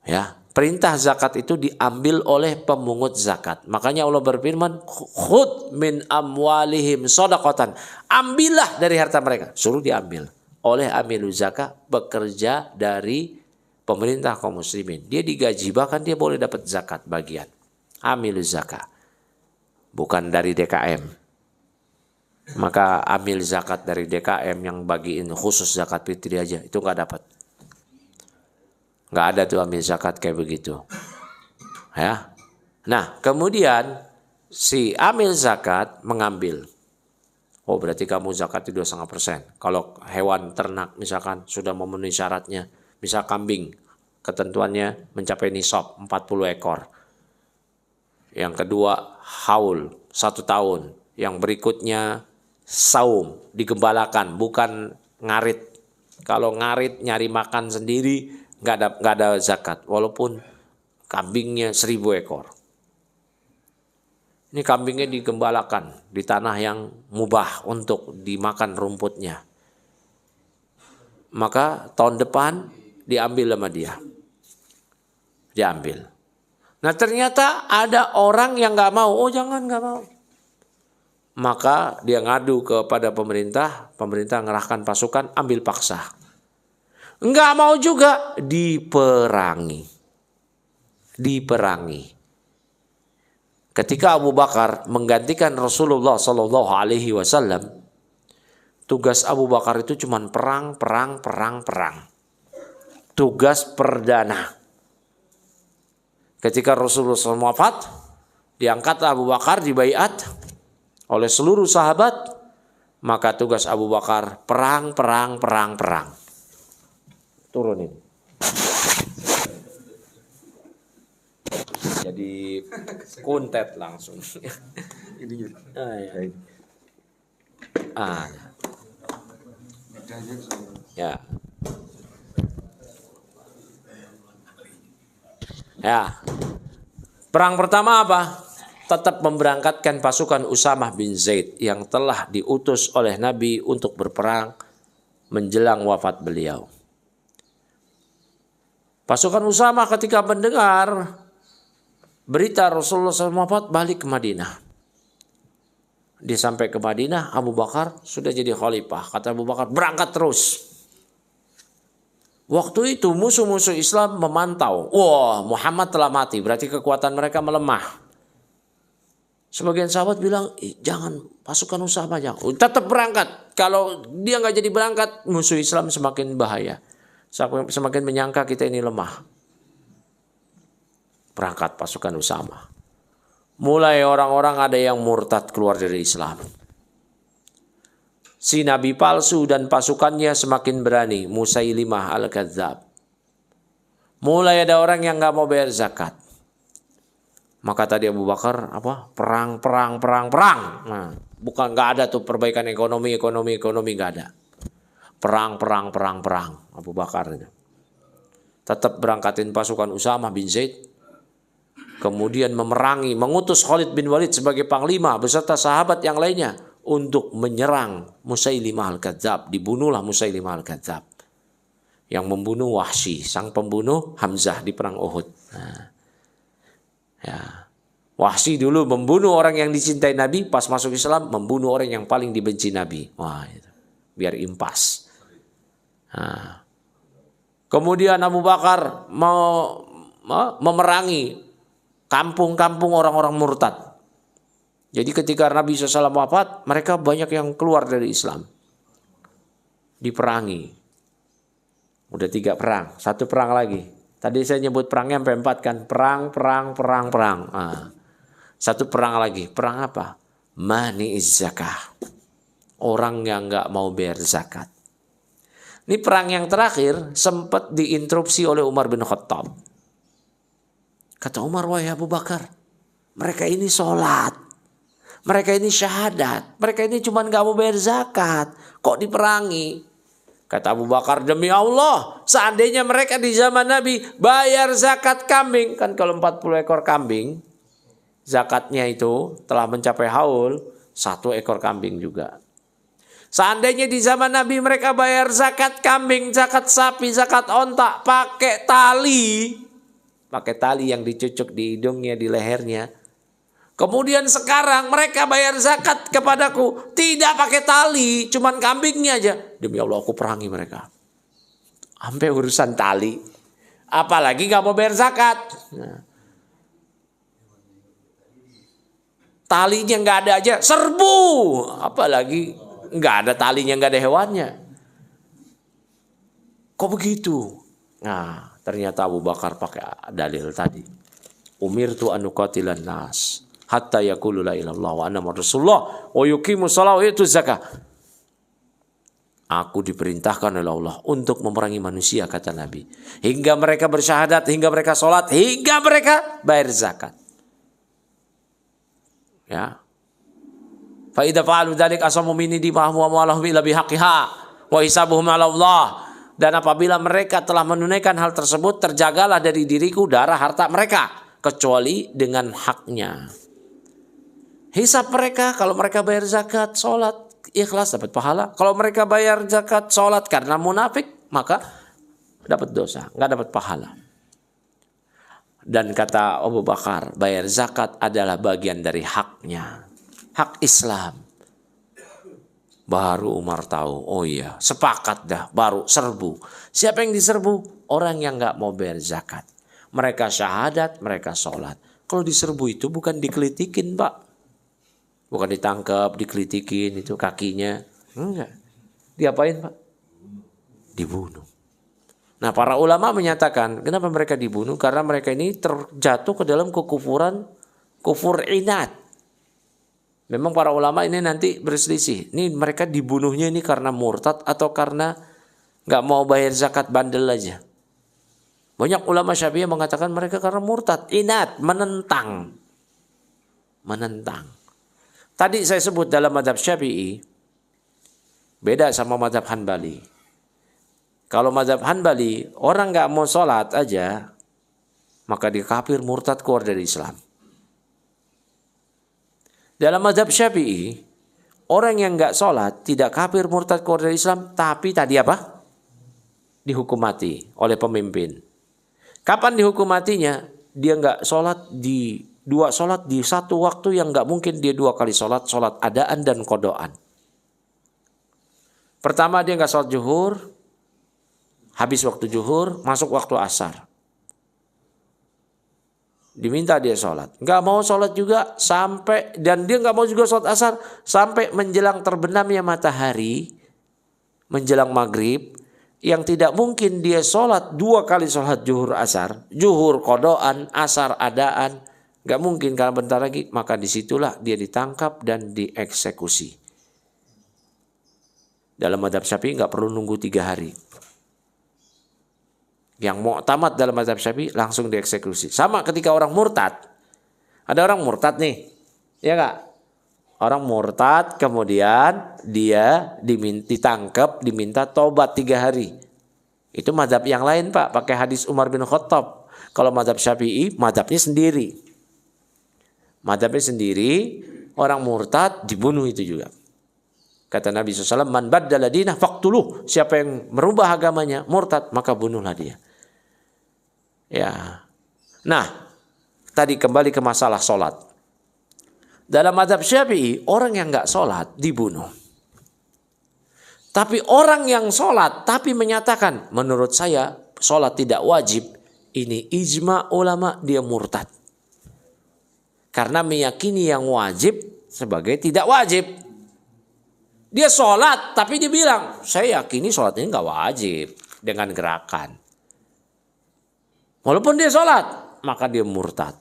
Ya, perintah zakat itu diambil oleh pemungut zakat. Makanya Allah berfirman, khud min amwalihim shadaqatan. Ambillah dari harta mereka. Suruh diambil oleh amilu zakat, bekerja dari pemerintah kaum muslimin. Dia digaji, bahkan dia boleh dapat zakat bagian. Amilu zakat. Bukan dari DKM. Maka ambil zakat dari DKM yang bagiin khusus zakat fitri aja, itu nggak dapat. Nggak ada tuh ambil zakat kayak begitu. Ya. Nah, kemudian si amil zakat mengambil. Oh, berarti kamu zakat itu 2,5%. Kalau hewan ternak misalkan sudah memenuhi syaratnya, misal kambing, ketentuannya mencapai nisab 40 ekor. Yang kedua, haul 1 tahun. Yang berikutnya saum, digembalakan, bukan ngarit. Kalau ngarit nyari makan sendiri, nggak ada zakat, walaupun kambingnya 1000 ekor. Ini kambingnya digembalakan di tanah yang mubah untuk dimakan rumputnya. Maka tahun depan diambil sama dia. Diambil. Nah ternyata ada orang yang nggak mau. Oh jangan, nggak mau. Maka dia ngadu kepada pemerintah. Pemerintah ngerahkan pasukan, ambil paksa. Enggak mau juga, diperangi. Ketika Abu Bakar menggantikan Rasulullah SAW, tugas Abu Bakar itu cuma perang. Tugas perdana. Ketika Rasulullah SAW wafat, diangkat Abu Bakar, dibaiat oleh seluruh sahabat, maka tugas Abu Bakar perang. Turunin. Jadi kuntet langsung. Ya. Ya. Perang pertama apa? Tetap memberangkatkan pasukan Usamah bin Zaid yang telah diutus oleh Nabi untuk berperang menjelang wafat beliau. Pasukan Usamah ketika mendengar berita Rasulullah SAW wafat, balik ke Madinah. Dia sampai ke Madinah, Abu Bakar sudah jadi khalifah. Kata Abu Bakar, berangkat terus. Waktu itu musuh-musuh Islam memantau. Wah, Muhammad telah mati, berarti kekuatan mereka melemah. Sebagian sahabat bilang, jangan pasukan Usamah, jangan. Tetap berangkat. Kalau dia nggak jadi berangkat, musuh Islam semakin bahaya. Semakin menyangka kita ini lemah. Berangkat pasukan Usamah. Mulai orang-orang ada yang murtad keluar dari Islam. Si Nabi palsu dan pasukannya semakin berani. Musailimah al-Kadzab. Mulai ada orang yang gak mau bayar zakat. Maka tadi Abu Bakar perang. Nah, bukan gak ada tuh perbaikan ekonomi gak ada. Perang. Abu Bakar itu. Tetap berangkatin pasukan Usamah bin Zaid. Kemudian memerangi, mengutus Khalid bin Walid sebagai panglima beserta sahabat yang lainnya untuk menyerang Musailimah al-Kadzab. Dibunuhlah Musailimah al-Kadzab yang membunuh Wahsy, sang pembunuh Hamzah di perang Uhud. Nah, ya. Wahsy dulu membunuh orang yang dicintai Nabi, pas masuk Islam membunuh orang yang paling dibenci Nabi. Wah, itu. Biar impas. Nah. Kemudian Abu Bakar mau memerangi kampung-kampung orang-orang murtad. Jadi ketika Nabi SAW wafat, mereka banyak yang keluar dari Islam. Diperangi. Udah 3 perang, 1 perang lagi. Tadi saya nyebut perangnya sampai 4 kan. Perang. Nah, 1 perang lagi. Perang apa? Mani'iz zakah. Orang yang gak mau bayar zakat. Ini perang yang terakhir sempat diinterupsi oleh Umar bin Khattab. Kata Umar, wahai Abu Bakar, mereka ini sholat, mereka ini syahadat, mereka ini cuma gak mau bayar zakat, kok diperangi? Kata Abu Bakar, demi Allah, seandainya mereka di zaman Nabi bayar zakat kambing, kan kalau 40 ekor kambing, zakatnya itu telah mencapai haul, 1 ekor kambing juga. Seandainya di zaman Nabi mereka bayar zakat kambing, zakat sapi, zakat onta pakai tali. Pakai tali yang dicucuk di hidungnya, di lehernya. Kemudian sekarang mereka bayar zakat kepadaku tidak pakai tali, cuman kambingnya aja. Demi Allah aku perangi mereka. Sampai urusan tali. Apalagi gak mau bayar zakat. Nah. Talinya gak ada aja, serbu. Apalagi gak ada talinya, gak ada hewannya. Kok begitu? Nah, ternyata Abu Bakar pakai dalil tadi. Umirtu an uqatilan nas hatta yaqulu la ilaha illallah wa anna rasulullah wa yuqimus shalah wa yutuz zakah. Aku diperintahkan oleh Allah untuk memerangi manusia, kata Nabi, hingga mereka bersyahadat, hingga mereka sholat, hingga mereka bayar zakat. Ya. Fa idza fa'alu dzalik asamu minni dimahum wa amwalahum illa bihaqqiha wa hisabuhum 'ala Allah. Dan apabila mereka telah menunaikan hal tersebut, terjagalah dari diriku darah harta mereka kecuali dengan haknya. Hisab mereka kalau mereka bayar zakat, sholat, ikhlas dapat pahala. Kalau mereka bayar zakat, sholat karena munafik, maka dapat dosa, nggak dapat pahala. Dan kata Abu Bakar, bayar zakat adalah bagian dari haknya, hak Islam. Baru Umar tahu, oh iya, sepakat dah, baru serbu. Siapa yang diserbu? Orang yang nggak mau bayar zakat. Mereka syahadat, mereka sholat. Kalau diserbu itu bukan dikelitikin, Pak. Bukan ditangkap, dikelitikin itu kakinya. Enggak. Diapain, Pak? Dibunuh. Nah, para ulama menyatakan, kenapa mereka dibunuh? Karena mereka ini terjatuh ke dalam kekufuran, kufur inat. Memang para ulama ini nanti berselisih. Ini mereka dibunuhnya ini karena murtad atau karena nggak mau bayar zakat, bandel aja. Banyak ulama Syafi'i mengatakan mereka karena murtad, inat, menentang. Menentang. Tadi saya sebut dalam mazhab Syafi'i beda sama mazhab Hanbali. Kalau mazhab Hanbali, orang nggak mau sholat aja, maka dia kafir, murtad, keluar dari Islam. Dalam mazhab Syafi'i, orang yang nggak sholat tidak kafir, murtad, keluar dari Islam, tapi tadi apa? Dihukum mati oleh pemimpin. Kapan dihukum matinya? Dia nggak sholat di dua sholat di satu waktu yang nggak mungkin dia dua kali sholat, sholat adaan dan qodoan. Pertama dia nggak sholat zuhur. Habis waktu zuhur, masuk waktu asar. Diminta dia sholat. Nggak mau sholat juga sampai, dan dia nggak mau juga sholat asar sampai menjelang terbenamnya matahari, menjelang maghrib, yang tidak mungkin dia sholat dua kali sholat zuhur asar, zuhur qodoan, asar adaan, nggak mungkin karena bentar lagi, maka disitulah dia ditangkap dan dieksekusi. Dalam mazhab Syafi'i nggak perlu nunggu 3 hari. Yang mu'tamad dalam mazhab Syafi'i langsung dieksekusi. Sama ketika orang murtad. Ada orang murtad nih. Ya enggak? Orang murtad kemudian dia ditangkap, diminta tobat 3 hari. Itu mazhab yang lain, Pak. Pakai hadis Umar bin Khattab. Kalau mazhab Syafi'i, mazhabnya sendiri. Mazhabnya sendiri, orang murtad dibunuh itu juga. Kata Nabi SAW, man baddala dinah faqtuluh. Siapa yang merubah agamanya, murtad, maka bunuhlah dia. Ya. Nah, tadi kembali ke masalah sholat. Dalam mazhab Syafi'i, orang yang nggak sholat dibunuh. Tapi orang yang sholat tapi menyatakan, menurut saya sholat tidak wajib, ini ijma ulama, dia murtad. Karena meyakini yang wajib sebagai tidak wajib. Dia sholat tapi dia bilang, saya yakini sholat ini nggak wajib dengan gerakan. Walaupun dia sholat, maka dia murtad.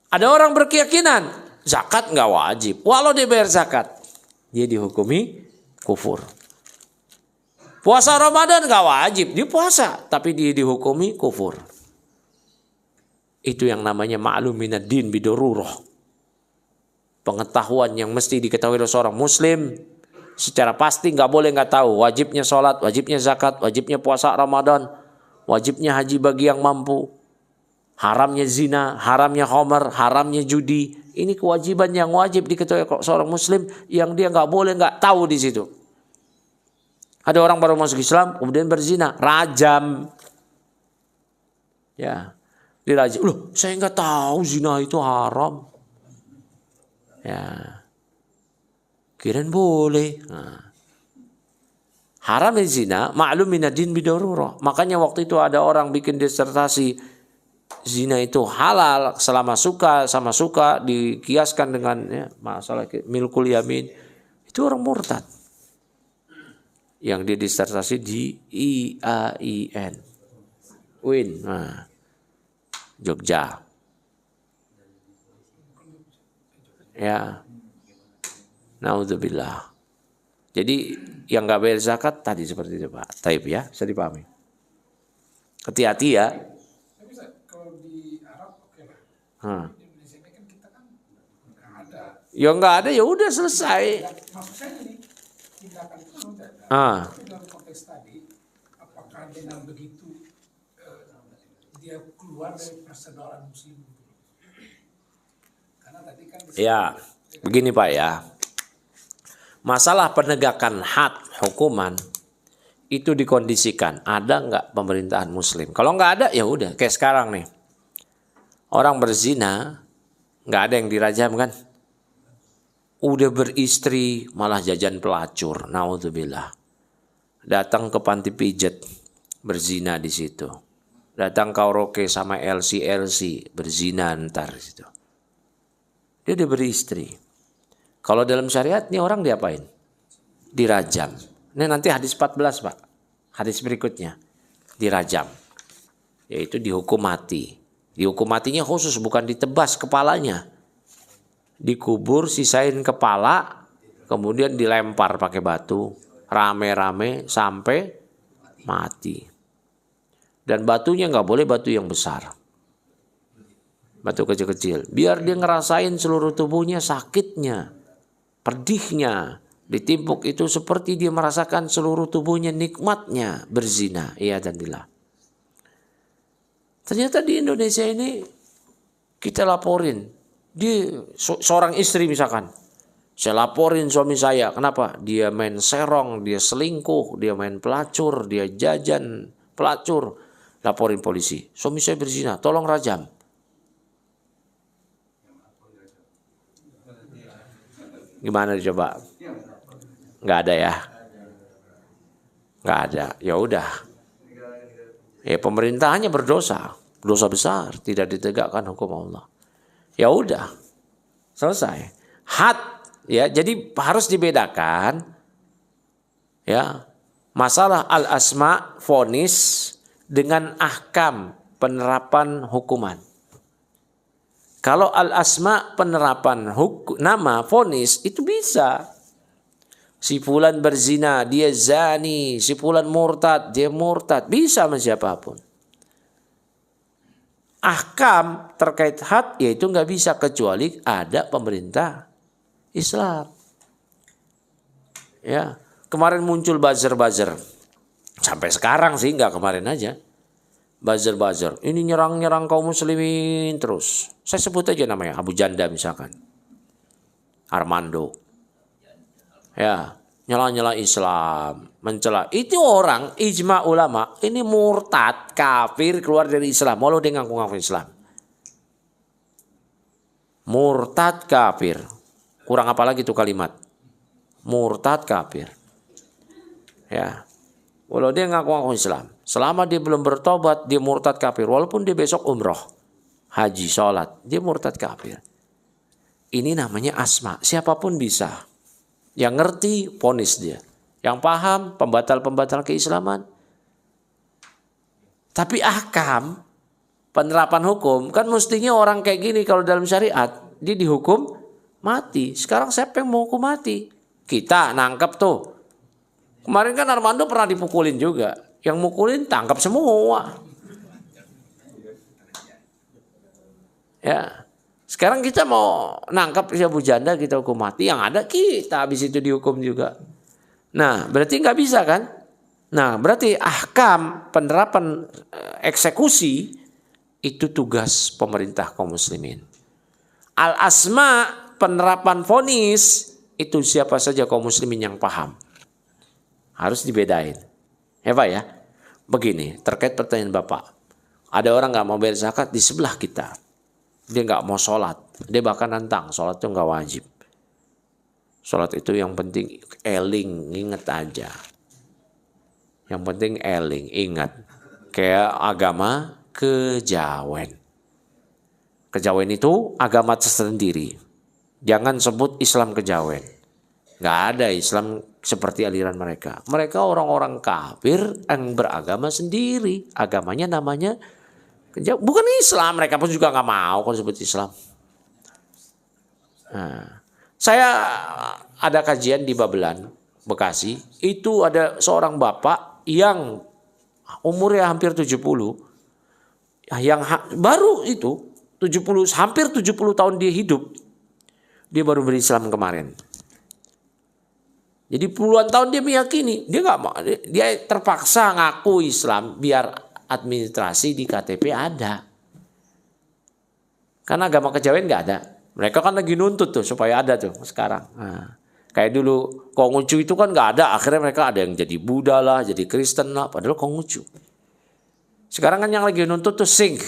Ada orang berkeyakinan zakat nggak wajib, walau dia bayar zakat, dia dihukumi kufur. Puasa Ramadan nggak wajib, dia puasa, tapi dia dihukumi kufur. Itu yang namanya ma'lum minad din bidururah. Pengetahuan yang mesti diketahui oleh seorang muslim secara pasti, nggak boleh nggak tahu wajibnya sholat, wajibnya zakat, wajibnya puasa Ramadan, wajibnya haji bagi yang mampu. Haramnya zina, haramnya khamar, haramnya judi. Ini kewajiban yang wajib diketahui seorang muslim yang dia nggak boleh nggak tahu di situ. Ada orang baru masuk Islam kemudian berzina, rajam. Ya, dirajam. Loh, saya nggak tahu zina itu haram. Ya, kirain boleh. Nah. Haram zina, maklum minadin bidarurah. Makanya waktu itu ada orang bikin disertasi zina itu halal selama suka sama suka, dikiaskan dengan ya, masalah milkul yamin. Itu orang murtad. Yang dia disertasi di IAIN. UIN. Nah, Jogja. Ya. Naudzubillah. Jadi yang nggak bayar zakat tadi seperti itu Pak. Taib ya, bisa dipahami. Hati-hati ya. Kalau di Arab oke lah. Di Indonesia ini kan kita kan nggak ada. Ya nggak ada ya udah selesai. Maksud saya ini tindakan itu memang tidak ada. Tapi dalam konteks tadi, apakah dengan begitu dia keluar dari persaudaraan muslim? Karena tadi kan. Ya, begini Pak ya. Masalah penegakan had hukuman itu dikondisikan ada nggak pemerintahan muslim. Kalau nggak ada ya udah kayak sekarang nih. Orang berzina nggak ada yang dirajam kan? Udah beristri malah jajan pelacur. Naudzubillah. Datang ke panti pijat berzina di situ. Datang karaoke sama LC berzina ntar di situ. Dia udah beristri. Kalau dalam syariat ini orang diapain? Dirajam. Ini nanti hadis 14 Pak. Hadis berikutnya. Dirajam. Yaitu dihukum mati. Dihukum matinya khusus bukan ditebas kepalanya. Dikubur sisain kepala. Kemudian dilempar pakai batu. Rame-rame sampai mati. Dan batunya nggak boleh batu yang besar. Batu kecil-kecil. Biar dia ngerasain seluruh tubuhnya sakitnya. Pedihnya, ditimpuk itu seperti dia merasakan seluruh tubuhnya nikmatnya berzina. Iya dan billah. Ternyata di Indonesia ini kita laporin. Dia seorang istri misalkan. Saya laporin suami saya. Kenapa? Dia main serong, dia selingkuh, dia main pelacur, dia jajan pelacur. Laporin polisi. Suami saya berzina, tolong rajam. Gimana coba? Nggak ada ya? Nggak ada. Ya udah. Ya pemerintahannya berdosa. Dosa besar. Tidak ditegakkan hukum Allah. Ya udah. Selesai. Had. Ya, jadi harus dibedakan. Ya. Masalah al-asma, vonis dengan ahkam, penerapan hukuman. Kalau al-asma penerapan nama vonis itu bisa. Si fulan berzina, dia zani. Si fulan murtad, dia murtad. Bisa sama siapapun. Ahkam terkait had yaitu nggak bisa kecuali ada pemerintah Islam. Ya, kemarin muncul buzzer-buzzer. Sampai sekarang sih nggak kemarin aja. Buzzer-buzzer. Ini nyerang-nyerang kaum muslimin terus. Saya sebut aja namanya. Abu Janda misalkan. Armando. Ya. Nyela-nyela Islam. Mencela. Itu orang ijma ulama. Ini murtad. Kafir keluar dari Islam. Walau dia ngaku-ngaku Islam. Murtad kafir. Kurang apa lagi tuh kalimat. Murtad kafir. Ya. Walau dia ngaku-ngaku Islam. Selama dia belum bertobat, dia murtad kafir. Walaupun dia besok umroh, haji, sholat, dia murtad kafir. Ini namanya asma. Siapapun bisa. Yang ngerti, vonis dia. Yang paham, pembatal-pembatal keislaman. Tapi ahkam, penerapan hukum, kan mestinya orang kayak gini kalau dalam syariat, dia dihukum mati. Sekarang siapa yang mau hukum mati? Kita nangkep tuh. Kemarin kan Armando pernah dipukulin juga. Yang mukulin tangkap semua. Ya. Sekarang kita mau nangkap si Abu Janda, kita hukum mati. Yang ada kita habis itu dihukum juga. Nah, berarti nggak bisa kan? Nah, berarti ahkam penerapan eksekusi itu tugas pemerintah kaum muslimin. Al-asma, penerapan vonis, itu siapa saja kaum muslimin yang paham. Harus dibedain. Ya Pak ya. Begini, terkait pertanyaan Bapak. Ada orang gak mau bayar zakat di sebelah kita. Dia gak mau sholat. Dia bahkan nantang, sholat itu gak wajib. Sholat itu yang penting eling, ingat aja. Yang penting eling, ingat. Kayak agama kejawen. Kejawen itu agama tersendiri. Jangan sebut Islam kejawen. Gak ada Islam seperti aliran mereka. Mereka orang-orang kafir yang beragama sendiri. Agamanya namanya kejawen. Bukan Islam. Mereka pun juga gak mau kalau sebut Islam. Nah, saya ada kajian di Babelan, Bekasi. Itu ada seorang bapak yang umurnya hampir 70. Yang baru itu 70, hampir 70 tahun dia hidup. Dia baru berislam kemarin. Jadi puluhan tahun dia meyakini, dia nggak mau, dia terpaksa ngaku Islam biar administrasi di KTP ada. Karena agama kejawen nggak ada. Mereka kan lagi nuntut tuh supaya ada tuh sekarang. Nah, kayak dulu Konghucu itu kan nggak ada, akhirnya mereka ada yang jadi Buddha lah, jadi Kristen lah, padahal Konghucu. Sekarang kan yang lagi nuntut tuh Sikh.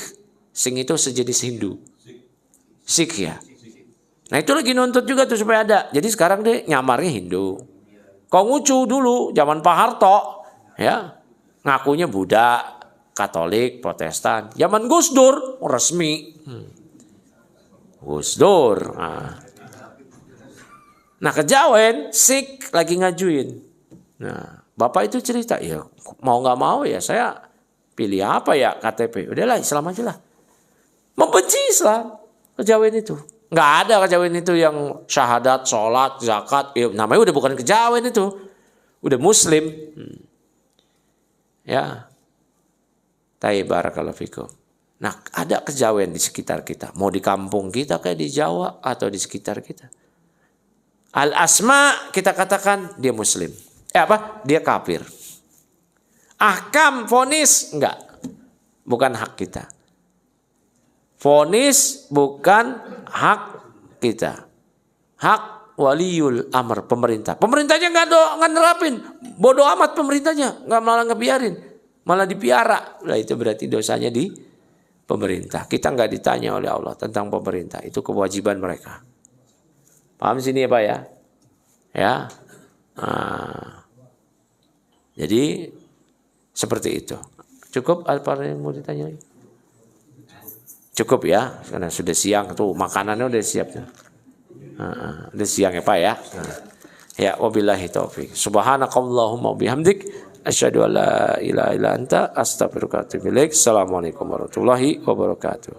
Sikh itu sejenis Hindu. Sikh ya. Nah itu lagi nuntut juga tuh supaya ada. Jadi sekarang dia nyamarnya Hindu. Konghucu dulu zaman Pak Harto ya ngakunya Buddha, Katolik, Protestan. Zaman Gus Dur resmi. Gus Dur. Nah kejawen Sikh lagi ngajuin. Nah bapak itu cerita ya mau nggak mau ya saya pilih apa ya KTP. Udahlah Islam aja lah. Membenci Islam kejawen itu. Nggak ada kejawen itu yang syahadat, sholat, zakat. Ya, namanya udah bukan kejawen itu. Udah muslim. Ya. Tayyib barakallahu fikum. Nah ada kejawen di sekitar kita. Mau di kampung kita kayak di Jawa atau di sekitar kita. Al-asma kita katakan dia muslim. Dia kafir. Ahkam, vonis enggak. Bukan hak kita. Vonis bukan hak kita. Hak waliul amr, pemerintah. Pemerintahnya nggak nerapin. Bodoh amat pemerintahnya. Malah ngebiarin. Malah dipiara. Nah itu berarti dosanya di pemerintah. Kita nggak ditanya oleh Allah tentang pemerintah. Itu kewajiban mereka. Paham sini ya Pak ya? Ya. Nah. Jadi seperti itu. Cukup apa yang mau ditanya lagi? Cukup ya, karena sudah siang tuh makanannya udah siap tuh. Udah siang ya Pak ya. Ya wabillahi taufik. Subhanakallahumma bihamdik asyhadu an la ilaha illa anta astaghfiruka wa atubu ilaik. Assalamualaikum warahmatullahi wabarakatuh.